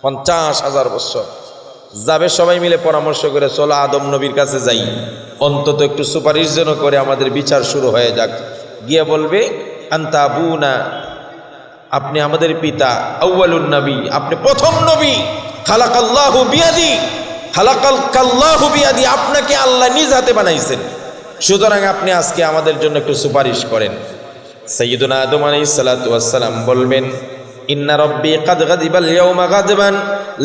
50,000 বছর যাবে। সবাই মিলে পরামর্শ করে, চলো আদম নবীর কাছে যাই, অন্তত একটু সুপারিশ যেন করে আমাদের বিচার শুরু হয়ে যাক। গিয়ে বলবে, আনতা আবুনা, আপনি আমাদের পিতা, আউয়ালুন নবী, আপনি প্রথম নবী, খালাকাল্লাহু বিয়াদি, খালাকাল্লাহু বিয়াদি, আপনাকে আল্লাহ নিজ হাতে বানাইছেন, সুতরাং আপনি আজকে আমাদের জন্য একটু সুপারিশ করেন। সাইয়্যিদুনা আদম আলাইহিস সালাতু ওয়াস সালাম বলবেন, ইন্না রাব্বি কাদ গাদিবাল ইয়াওমা গাদবান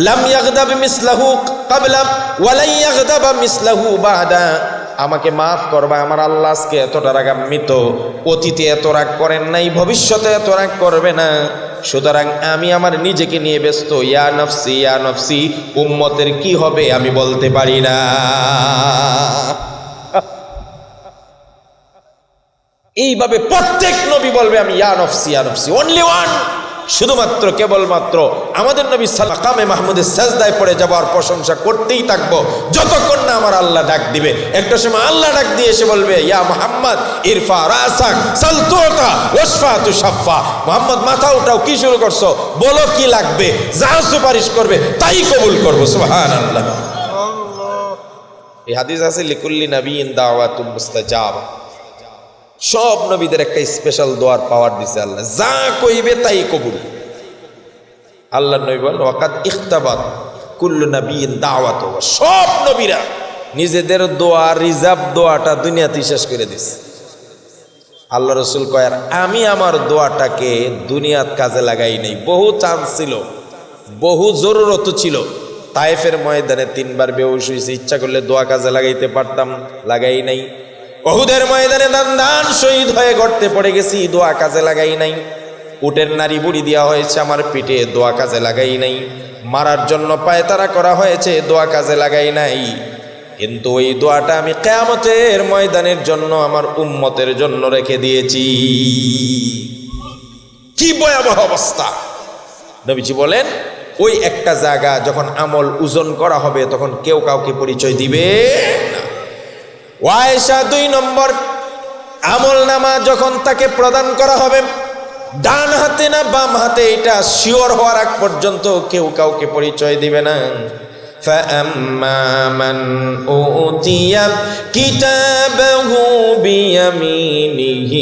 লাম ইয়াগদাব মিসলাহু ক্বাবলা ওয়া লা ইয়াগদাব মিসলাহু বাদা। আমাকে মাফ করবা, আমার আল্লাহ আজকে এতটা রাগান্বিত, অতীতে এত রাগ করেন নাই, ভবিষ্যতে এত রাগ করবে না, সুতরাং আমি আমার নিজেকে নিয়ে ব্যস্ত। ইয়া নফসি ইয়া নফসি, উম্মতের কি হবে আমি বলতে পারি না। এইভাবে প্রত্যেক নবী বলবে, আমি ইয়া নফসি ইয়া নফসি, অনলি ওয়ান, শুধুমাত্র কেবলমাত্র আমাদের নবী মাকামে মাহমুদের সাজদায় পড়ে যাবার প্রশংসা করতেই থাকবো যতক্ষণ না আমার আল্লাহ ডাক দিবে। একটা সময় আল্লাহ ডাক দিয়ে এসে বলবে, ইয়া মুহাম্মদ ইরফা রাসাক সাল তুতা ওয়াশফা তুশাফা, মুহাম্মদ মাথা উঠাও, কি শুরু করছো, বলো কি লাগবে, যা সুপারিশ করবে তাই কবুল করবো। সুবহানাল্লাহ। এই হাদিস আছে, লিকুল্লি নবিয়্যিন দাওয়াতুন মুস্তাজাবা, সব নবীদের একটা স্পেশাল দোয়ার পাওয়ার দিছে আল্লাহ, যা কইবে তাই কবুল। আল্লাহ নবী বলেন, ওয়াকাদ ইখতাবাত কুল্লু নবিয়্যিন দাওয়াতু, সব নবীরা নিজেদের দোয়া, রিজার্ভ দোয়াটা দুনিয়াতে শেষ করে দিছে। আল্লাহ রাসূল কয়, আমি আমার দোয়াটাকে দুনিয়াত কাজে লাগাই নাই। বহু চান্স ছিল, বহু জরুরত ছিল। তায়েফের ময়দানে 3 বার বেহুশ হয়েছে, ইচ্ছা করলে দোয়া কাজে লাগাইতে পারতাম, লাগাই নাই। উহুদের ময়দানে দান শহীদ হয়ে গর্তে পড়ে গেছি, দোয়া কাজে লাগাই নাই। উটের নারী বুড়ি দেওয়া হয়েছে আমার পিঠে, দোয়া কাজে লাগাই নাই। মারার জন্য পায়তারা করা হয়েছে, দোয়া কাজে লাগাই নাই। কিন্তু ওই দোয়াটা আমি কিয়ামতের ময়দানের জন্য, আমার উম্মতের জন্য রেখে দিয়েছি। কি ভয়াবহ অবস্থা! নবীজি বলেন, ওই একটা জায়গা যখন আমল ওজন করা হবে তখন কেউ কাউকে পরিচয় দিবে না। আয়েশা 2 নম্বর, আমল নামা যখন তাকে প্রদান করা হবে, ডান হাতে না বাম হাতে, এটা শিওর হওয়ার আগ পর্যন্ত কেউ কাউকে পরিচয় দিবে না। فَأَمَّا مَنْ أُوتِيَ كِتَابَهُ بِيَمِينِهِ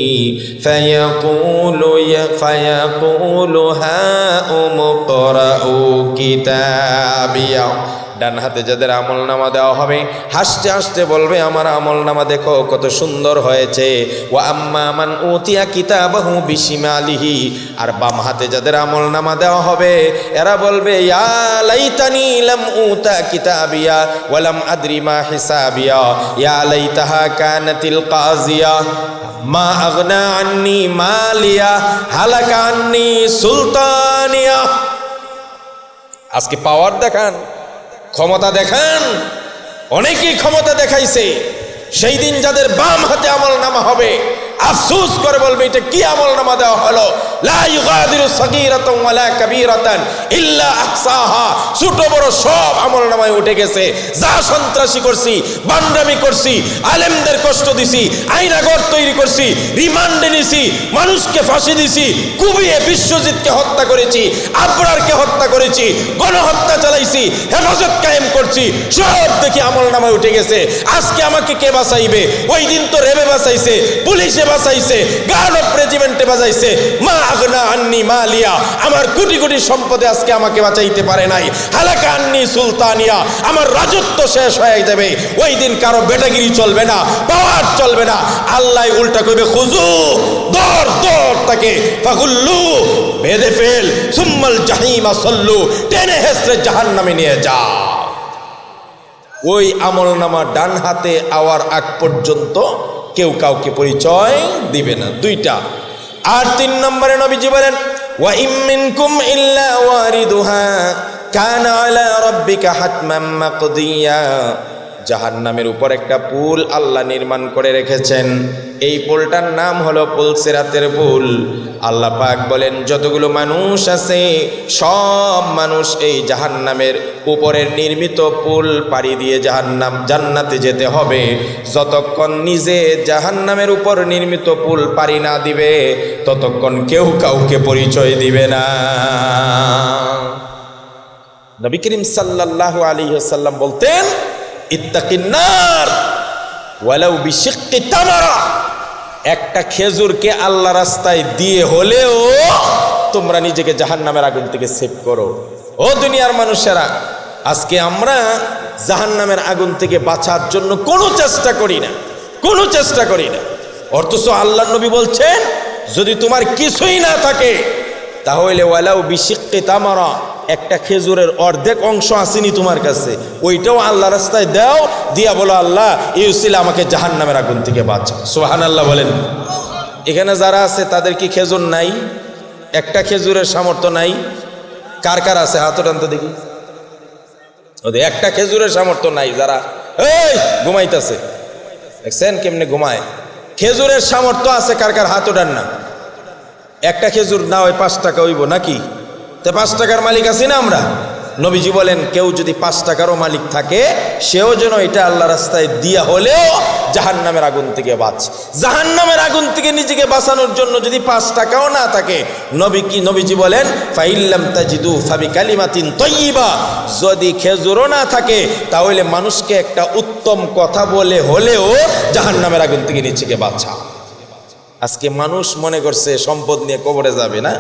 فَيَقُولُ هَاؤُمُ اقْرَءُوا كِتَابِيَهْ। ডান হাতে যাদের আমল নামা দেওয়া হবে, হাসতে হাসতে বলবে, আমার আমল নামা দেখো কত সুন্দর হয়েছে। ওয়া আম্মা মান উতিয়া কিতাবাহু বিশিমালিহি, আর বাম হাতে যাদের আমল নামা দেওয়া হবে, এরা বলবে, ইয়া লাইতানি লাম উতা কিতাবিয়া ওয়া লাম আদরি মা হিসাবিয়া, ইয়া লাইতাহা কানাতিল কাজিয়া মা আগনা আন্নি মালিয়া হালাকা আন্নি সুলতানিয়া। আজকে পাওয়ার দেখান, ক্ষমতা দেখান, অনেকেই ক্ষমতা দেখাইছে। সেই দিন যাদের বাম হাতে আমল নামা হবে, আফসোস করে বলবে, এটা কি আমল নামা দেওয়া হলো, লা ইউগাদিরু সাগীরাতান ওয়ালা কাবীরাতান ইল্লা আহসাহা, ছোট বড় সব আমল নামায় উঠে গেছে। যা সন্ত্রাসী করছি, বান্ডামি করছি, আলেমদের কষ্ট দিছি, আইনাঘর তৈরি করছি, রিমান্ডে নিছি, মানুষকে ফাঁসি দিছি, কুবিয়ে বিশ্বজিৎকে হত্যা করেছি, আবরারকে হত্যা করেছি, গণহত্যা চালাইছি, হেফাজত কায়েম করছি, সব দেখি আমল নামায় উঠে গেছে। আজকে আমাকে কে বাঁচাইবে? ওই দিন তো রেবে বাঁচাইছে, পুলিশে বাঁচাইছে, গার্ড অফ রেজিমেন্টে বাঁচাইছে, মা আগনা আন্নি মালিয়া, আমার কোটি কোটি সম্পদে আজকে আমাকে বাঁচাইতে পারে নাই, হালাকা আন্নি সুলতানিয়া, আমার রাজত্ব শেষ হয়ে যাবে। ওই দিন কারো বেটাগিরি চলবে না, পাওয়ার চলবে না। আল্লাহ উল্টা কইবে খুজু, দর দর তাকে, ফাগুল্লু, বেঁধে ফেল, সুম্মাল জাহিমা সল্লু, টেনে হেসরে জাহান্নামে নিয়ে যা। ওই আমলনামা ডান হাতে আওয়ার আগ পর্যন্ত কেউ কাউকে পরিচয় দিবে না। দুইটা। আর 3 নম্বরে নবীজি বলেন, ওয়া ইম মিনকুম ইল্লা ওয়ারিদুহা কানা আলা রাব্বিকা হাতমান মাকদিয়া। জাহান্নামের উপর একটা পুল আল্লাহ নির্মাণ করে রেখেছেন। এই পুলটার নাম হলো পুল সিরাতের পুল। আল্লাহ পাক বলেন, যতগুলো মানুষ আছে সব মানুষ এই জাহান্নামের উপরের নির্মিত পুল পাড়ি দিয়ে জান্নাতে যেতে হবে। যতক্ষণ নিজে জাহান্নামের উপর নির্মিত পুল পাড়ি না দিবে ততক্ষণ কেউ কাউকে পরিচয় দিবে না। নবী করিম সাল্লাল্লাহু আলাইহি ওয়াসাল্লাম বলতেন, ইত্তাকিন্নার ওয়ালাউ বিশিক্কি তামারা, একটা খেজুরকে আল্লাহ রাস্তায় দিয়ে হলেও তোমরা নিজেকে জাহান্নামের আগুন থেকে সেভ করো। ও দুনিয়ার মানুষেরা, আজকে আমরা জাহান্নামের আগুন থেকে বাঁচার জন্য কোনো চেষ্টা করি না, কোনো চেষ্টা করি না। অথচ আল্লাহর নবী বলছেন, যদি তোমার কিছুই না থাকে তাহলে ওয়ালাউ বিশিক্কি তামারা, একটা খেজুরের অর্ধেক অংশ আসেনি তোমার কাছে, ওইটাও আল্লাহ রাস্তায় দাও, দিয়া বলো, আল্লাহ এই উসিলা আমাকে জাহান্নামের আগুন থেকে বাঁচাও। সুবহানাল্লাহ বলেন। এখানে যারা আছে তাদের কি খেজুর নাই? একটা খেজুরের সামর্থ্য নাই? কার কার আছে হাত টানতে দেখি। ওদের একটা খেজুরের সামর্থ্য নাই যারা এই ঘুমাইতেছে, দেখছেন কেমনে ঘুমায়। খেজুরের সামর্থ্য আছে কার কার হাত টান না। একটা খেজুর না হয় 5 টাকা হইব নাকি? তো 5 টাকার মালিক আছি না আমরা। নবীজি বলেন, কেউ যদি 5 টাকারও মালিক থাকে সেও যেন এটা আল্লাহ রাস্তায় দিয়া হলেও জাহান্নামের আগুন থেকে বাঁচে। জাহান্নামের আগুন থেকে নিজেকে বাঁচানোর জন্য যদি 5 টাকাও না থাকে, নবীজি বলেন, ফাইল্লাম তাজিদু ফাবিকালিমাতিন তাইয়্যিবা, যদি খেজুরও না থাকে তাহলে মানুষকে একটা উত্তম কথা বলে হলেও জাহান্নামের আগুন থেকে নিজেকে বাঁচা। আজকে মানুষ মনে করছে সম্পদ নিয়ে কবরে যাবে না,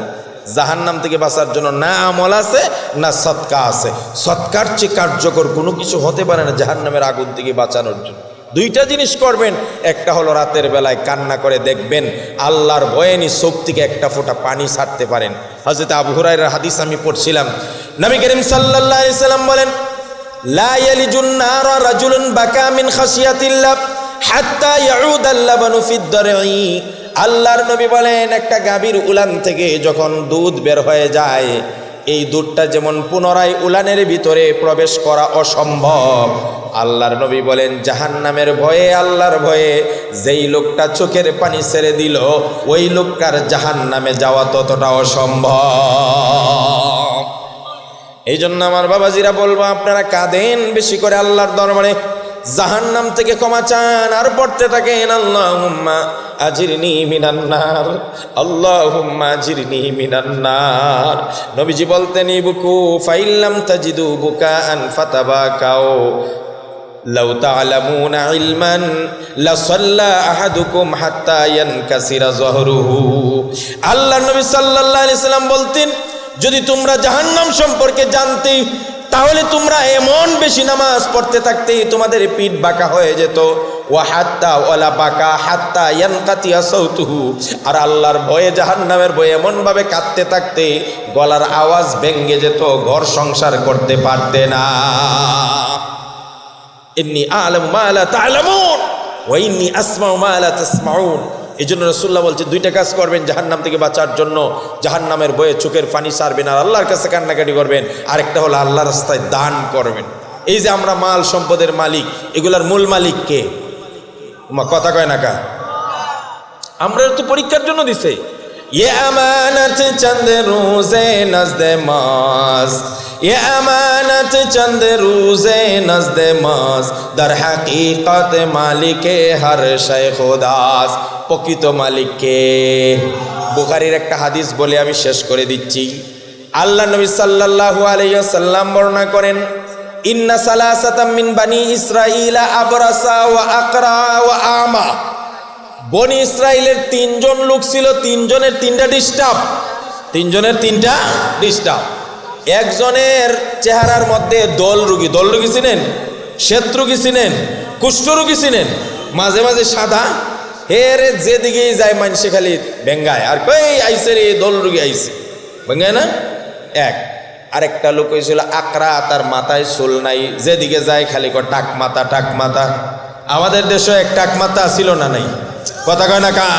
জাহান্নাম থেকে বাঁচার জন্য না আমল আছে না সৎকা আছে। সৎকার চেয়ে কার্যকর কোনো কিছু হতে পারে না জাহান্নামের আগুন থেকে বাঁচানোর জন্য। 2টা জিনিস করবেন। একটা হলো রাতের বেলায় কান্না করে দেখবেন আল্লাহর ভয়ে নি চোখ থেকে একটা ফোঁটা পানি ছাড়তে পারেন। হযরত আবু হুরায়রার হাদিস আমি পড়ছিলাম, নবী করিম সাল্লাল্লাহু আলাইহি সাল্লাম বলেন, লা ইয়ালিজুন নারা রাজুলুন বাকা মিন খাশিয়াতিল্লাহ হাত্তা ইয়াউদাল লাবানু ফিদ দারঈ। আল্লাহর নবী বলেন, একটা গাভীর উলান থেকে যখন দুধ বের হয়ে যায়, এই দুধটা যেমন পুনরায় উলানের ভিতরে প্রবেশ করা অসম্ভব, আল্লাহর নবী বলেন জাহান্নামের ভয়ে, আল্লাহর ভয়ে যেই লোকটা চোখের পানি ছেড়ে দিল ওই লোকটার জাহান্নামে যাওয়া ততটা অসম্ভব। এই জন্য আমার বাবাজিরা বলবো, আপনারা কাঁদেন বেশি করে আল্লাহর দরবারে, জাহান্নাম থেকে ক্ষমা চান আর পড়তে থাকেন, আল্লাহুম্মা আজিরনি মিনান নার, আল্লাহুম্মা আজিরনি মিনান নার। নবীজি বলতেন, ইবকু ফাইল্লাম তাজিদু বুকাআন ফাতাবাকাও, লাউ তা'লামুনা ইলমান লাসাল্লা আহাদুকুম হাত্তা ইয়ানকাসিরা যহরুহু। আল্লাহর নবী সাল্লাল্লাহু আলাইহি সাল্লাম বলতেন, যদি তোমরা জাহান্নাম সম্পর্কে জানতে তাহলে তোমরা এমন বেশি নামাজ পড়তে থাকতে তোমাদের পিঠ বাঁকা হয়ে যেত। ওয়া হাত্তা ওয়ালা বাকা হাত্তা ইয়ানকাতিয়া সাউতুহু, আর আল্লাহর ভয়ে, জাহান্নামের ভয়ে এমন ভাবে কাঁদতে থাকতে গলার আওয়াজ ভেঙে যেত, ঘর সংসার করতে পারতে না। ইন্নী আ'লামু মা লা তা'লামুন ওয়া ইন্নী আসমাউ মা লা তাসমাউন। এই জন্য রাসূলুল্লাহ বলছে, 2টা কাজ করবেন জাহান্নাম থেকে বাঁচার জন্য, জাহান্নামের ভয়ে চোখের পানি ছাড়বেন আর আল্লাহর কাছে কান্নাকাটি করবেন। আরেকটা হলো আল্লাহর রাস্তায় দান করবেন। এই যে আমরা মাল সম্পদের মালিক, এগুলার মূল মালিক কে? কথা কয় না কা? আমরা তো পরীক্ষার জন্য দিছে। ये अमानत चंद रोज़े नज़्द माज़, ये अमानत चंद रोज़े नज़्द माज़, दर हकीकत मालिक हर शय खुदास। প্রকৃত মালিককে বুখারীর একটা হাদিস বলে আমি শেষ করে দিচ্ছি। আল্লাহ নবী সাল্লাল্লাহু আলাইহি ওয়াসাল্লাম বর্ণনা করেন, ইন্না সালাসাতাম মিন বানি ইসরাঈলা আবরাসা ওয়া আকরা ওয়া আমা। বনি ইসরাইলের 3 জন লোক ছিল, 3 জনের 3টা ডিস্টার্ব, 3 জনের 3টা ডিস্টার্ব। একজনের চেহারার মধ্যে দল রুগী চিনেন, শ্বেত রুগী চিনেন, কুষ্ঠ রুগী চিনেন, মাঝে মাঝে সাদা, হেরে যেদিকেই যায় মানুষে খালি ভেঙ্গায়, আর কই আইসে রে দল রুগী আইসে, ভেঙ্গায় না। আরেকটা লোক হয়েছিল আকরা, তার মাথায় চুল নাই, যেদিকে যায় খালি টাক মাথা। আমাদের দেশে এক টাক মাথা ছিল না নাই? কথা কয় না কা?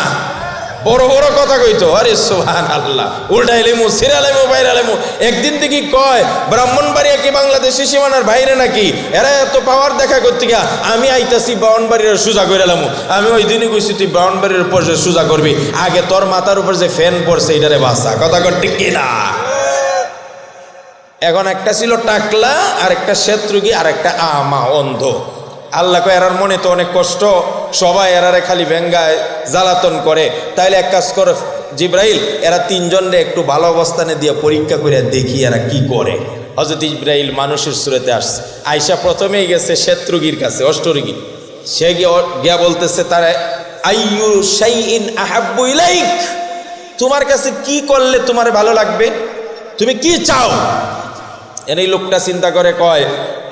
বড় বড় কথা কইতো, আরে সুবহানাল্লাহ, উল্টাইলেমু সিরালেমু বাইরালেমু। একদিন থেকে কয় ব্রাহ্মণবাড়িয়া কি বাংলাদেশি সীমানার বাইরে নাকি? এরা এত পাওয়ার দেখা করতে গিয়া আমি আইতাছি ব্রাহ্মণবাড়ির সোজা কইরালাম। আমি ওই দিনই কইছি তুই ব্রাহ্মণবাড়ির উপর যে সোজা করবি, আগে তোর মাথার উপর যে ফ্যান পড়ছে এটারে বাঁচা। কথা কর ঠিক কিনা? এখন একটা ছিল টাকলা, আর একটা শ্বেতরোগী, আর একটা আমা অন্ধ। আল্লাহ কয় এরার মনে তো অনেক কষ্ট, সবাই এরারে খালি ভেঙ্গায় জ্বালাতন করে, তাইলে এক কাজ করো জিব্রাইল, এরা 3 জনরে একটু ভালো অবস্থানে দিয়ে পরীক্ষা করে দেখি এরা কি করে। হযরত জিব্রাইল মানুষের সুরতে আসছে, আয়েশা প্রথমেই গেছে শ্বেতরোগীর কাছে, অষ্টরোগী। সে গিয়া বলতেছে তারা, আইয়ু শাইইন আহাব্বু ইলাইক, তোমার কাছে কি করলে তোমার ভালো লাগবে, তুমি কি চাও? এই লোকটা চিন্তা করে কয়,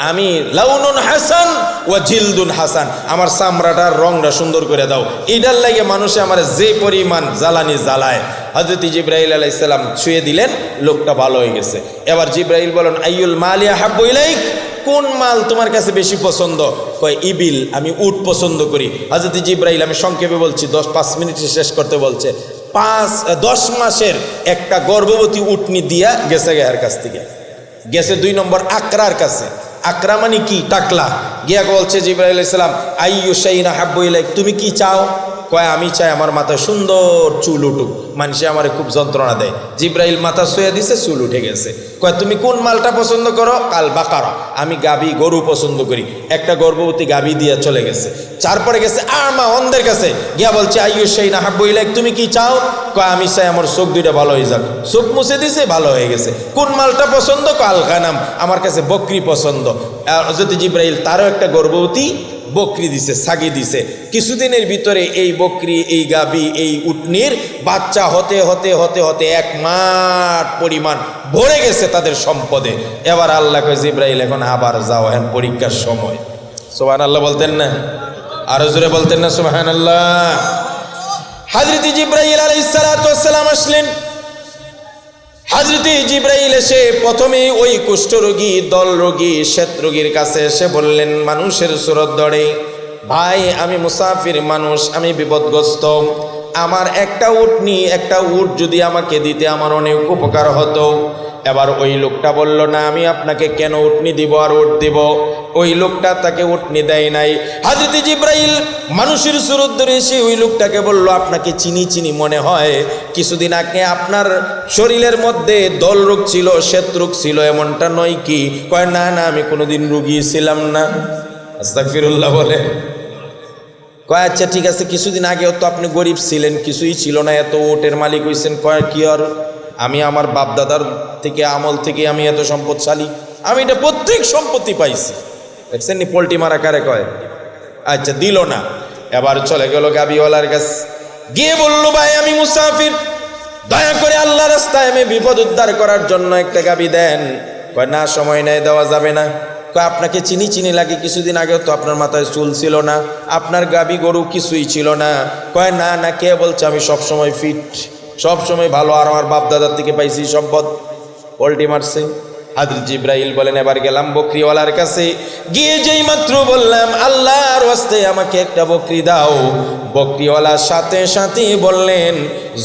আমি লাউনুন হাসান ওয়া জিলদুন হাসান, আমার চামড়াটার রংটা সুন্দর করে দাও, এইটার লাগে মানুষে আমার যে পরিমাণ জ্বালানি জ্বালায়। হযরত জিব্রাইল আলাইহিস সালাম ছুঁয়ে দিলেন, লোকটা ভালো হয়ে গেছে। এবার জিব্রাইল বলেন, আইয়ুল মালি আহাব্বু ইলাইক, কোন মাল তোমার কাছে বেশি পছন্দ? কয় ইবিল, আমি উট পছন্দ করি। হযরত জিব্রাইল, আমি সংক্ষেপে বলছি, 5 মিনিটে শেষ করতে বলছে, 10 মাসের একটা গর্ভবতী উটনি দিয়া গেছে গায়ের কাছ থেকে, গেছে 2 নম্বর আকরার কাছে। আকরা মানে কি? টাকলা। গিয়া বলছে জিব্রাইল আলাইহিস সালাম, আইয়ু শাইইন আহাব্বু ইলাইক, তুমি কি চাও? কয় আমি চাই আমার মাথায় সুন্দর চুল উঠুক, মানুষে আমার খুব যন্ত্রণা দেয়। জিব্রাইল মাথা শুয়ে দিছে, চুল উঠে গেছে। কয় তুমি কোন মালটা পছন্দ করো? কাল বাকারা, আমি গাবি গরু পছন্দ করি। একটা গর্ভবতী গাবি দিয়ে চলে গেছে। তারপরে গেছে আমা অন্ধের কাছে, গিয়া বলছে আইয়ু শাইইন আহাব্বু ইলাইক, তুমি কি চাও? কয় আমি চাই আমার চোখ 2টা ভালো হয়ে যাক। চোখ মুছে দিছে, ভালো হয়ে গেছে। কোন মালটা পছন্দ? কাল গানাম, আমার কাছে বকরি পছন্দ। হযরত জিব্রাইল তারও একটা গর্ভবতী বকরি দিছে, ছাগি দিছে। কিছুদিনের ভিতরে এই বকরি, এই গাবি, এই উটনির বাচ্চা হতে হতে হতে হতে 1 মাঠ পরিমাণ ভরে গেছে তাদের সম্পদে। এবার আল্লাহ কয় জিব্রাইল এখন আবার যাও, এখন পরীক্ষার সময়। সুবহানাল্লাহ বলতেন না? আরো জোরে বলতেন না সুবহানাল্লাহ? হযরত জিব্রাইল আলাইহিস সালাতু ওয়াস সালাম আসলেন। হযরত জিব্রাইল এসে প্রথমে ওই কুষ্ঠরোগী, দল রোগী, শ্বেত রোগীর কাছে এসে বললেন মানুষের সুরত ধরে, ভাই আমি মুসাফির মানুষ, আমি বিপদগ্রস্ত, আমার একটা উটনি, একটা উট যদি আমাকে দিতে আমার অনেক উপকার হতো। এবার ওই লোকটা বলল, না আমি আপনাকে কেন উটনি দিব আর উট দিব? ওই লোকটা তাকে উটনি দেয় নাই। হযরত জিব্রাইল মানুষের সুরত ধরে এসে ওই লোকটাকে বলল, আপনাকে চিনি মনে হয়, কিছুদিন আগে আপনার শরীরের মধ্যে দল রোগ ছিল, শ্বেত রোগ ছিল, এমনটা নয় কি? কয় না না, আমি কোনোদিন রোগী ছিলাম না। আস্তাগফিরুল্লাহ বলে। কয় আচ্ছা ঠিক আছে, কিছুদিন আগেও তো আপনি গরিব ছিলেন, কিছুই ছিল না, এত ওটের মালিক হয়েছেন। কয় কি আর, আমি আমার বাপদাদার থেকে আমল থেকে আমি এত সম্পদশালী, আমি এটা প্রত্যেক সম্পত্তি পাইছি। দেখছেন নি পোল্টি মারা কারে কয়? আচ্ছা দিল না। এবার চলে গেল গাবিওয়ালার কাছে, গিয়ে বলল, ভাই আমি মুসাফির, দয়া করে আল্লাহ রাস্তায় আমি বিপদ উদ্ধার করার জন্য একটা গাবি দেন। কয় না, সময় নেই, দেওয়া যাবে না। কয় আপনাকে চিনি লাগে, কিছুদিন আগেও তো আপনার মাথায় চুল ছিল না, আপনার গাবি গরু কিছুই ছিল না। কয় না না, কে বলছে? আমি সবসময় ফিট, সবসময় ভালো, আর আমার বাপ দাদার থেকে পাইছি সম্পদ। পোল্টি মারছে। হযরত জিব্রাইল বলেন, এবার গেলাম বকরিওয়ালার কাছে, গিয়ে যেই মাত্র বললাম আল্লাহর ওয়াস্তে আমাকে একটা বকরি দাও, বকরিওয়ালার সাথে সাথে বললেন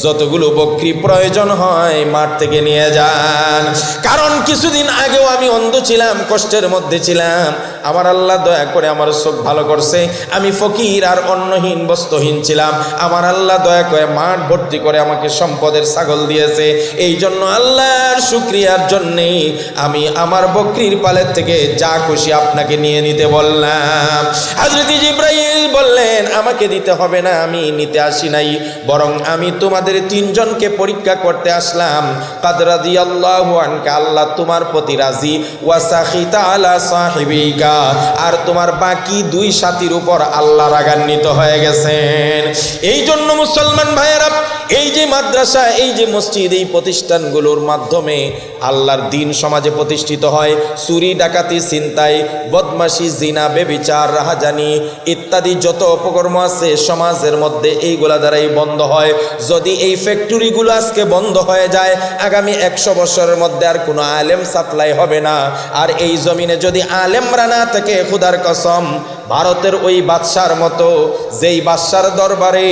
যতগুলো বকরি প্রয়োজন হয় মাঠ থেকে নিয়ে যান। কারণ কিছুদিন আগেও আমি অন্ধ ছিলাম, কষ্টের মধ্যে ছিলাম, আমার আল্লাহ দয়া করে আমার চোখ ভালো করছে। আমি ফকির আর অন্নহীন বস্ত্রহীন ছিলাম, আমার আল্লাহ দয়া করে মাঠ ভর্তি করে আমাকে সম্পদের ছাগল দিয়েছে। এই জন্য আল্লাহর শুকরিয়ার জন্যে আমি আমার বকরির পালের থেকে যা খুশি আপনাকে নিয়ে নিতে বললাম। হযরত জিব্রাইল বললেন, আমাকে দিতে হবে না, আমি নিতে আসি নাই, বরং আমি তোমার তোমাদের তিনজনকে পরীক্ষা করতে আসলাম। কাদ রাদিয়াল্লাহু আনকা, আল্লাহ তোমার প্রতি রাজি, ওয়া সাখিতা আলা সাহিবিকা, আর তোমার বাকি দুই সাথীর উপর আল্লাহ রাগান্বিত হয়ে গেছেন। এই জন্য মুসলমান ভাইয়েরা, এই যে মাদ্রাসা, এই যে মসজিদ, এই প্রতিষ্ঠানগুলোর মাধ্যমে আল্লাহর দ্বীন সমাজে প্রতিষ্ঠিত হয়। চুরি, ডাকাতি, ছিনতাই, বদমাশি, জিনা, বেবিচার, রাহাজানি ইত্যাদি যত অপকর্ম আছে সমাজের মধ্যে, এইগুলা দ্বারাই বন্ধ হয়। যদি এই ফ্যাক্টরিগুলো আজকে বন্ধ হয়ে যায়, আগামী 100 বছরের মধ্যে আর কোনো আলেম সাপ্লাই হবে না। আর এই জমিনে যদি আলেমরা না থাকে, খুদার কসম, ভারতের ওই বাদশার মতো, যেই বাদশার দরবারে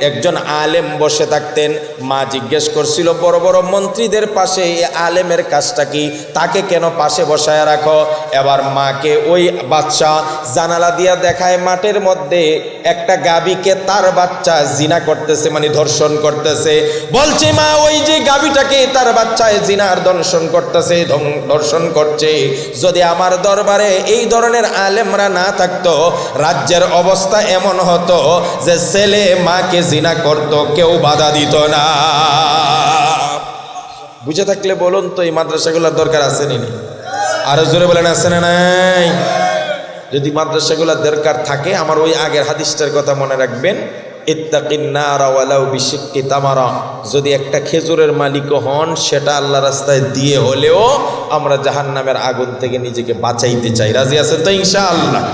একজন আলেম বসে থাকতেন, মা জিজ্ঞেস করছিল বড় বড় মন্ত্রীদের পাশে এই আলেমের কাজটা কি, তাকে কেন পাশে বসায় রাখো? এবার মাকে ওই বাদশা জানালা দিয়া দেখায়, মাঠের মধ্যে একটা গাভীকে তার বাচ্চা জিনা করতেছে, মানে ধর্ষণ করতেছে। বলছে মা, ওই যে গাভীটাকে তার বাচ্চায় জিনার ধর্ষণ করতেছে, ধর্ষণ করছে। যদি আমার দরবারে এই ধরনের আলেমরা না থাকতো, রাজ্যের অবস্থা এমন হতো যে ছেলে মাকে জিনা করত, কেউ বাধা দিত না। বুঝে থাকলে বলুন তো, এই মাদ্রাসাগুলোর দরকার আছে নি? আরো জোরে বলেন, আছে না নাই? যদি মাদ্রাসাগুলোর দরকার থাকে, আমার ওই আগের হাদিসটার কথা মনে রাখবেন, ইত্তাকিন নারা ওয়ালাউ বিশিক্কি তামারা। যদি একটা খেজুরের মালিকও হন, সেটা আল্লাহ রাস্তায় দিয়ে হলেও আমরা জাহান্নামের আগুন থেকে নিজেকে বাঁচাইতে চাই। রাজি আছেন তো ইনশাআল্লাহ?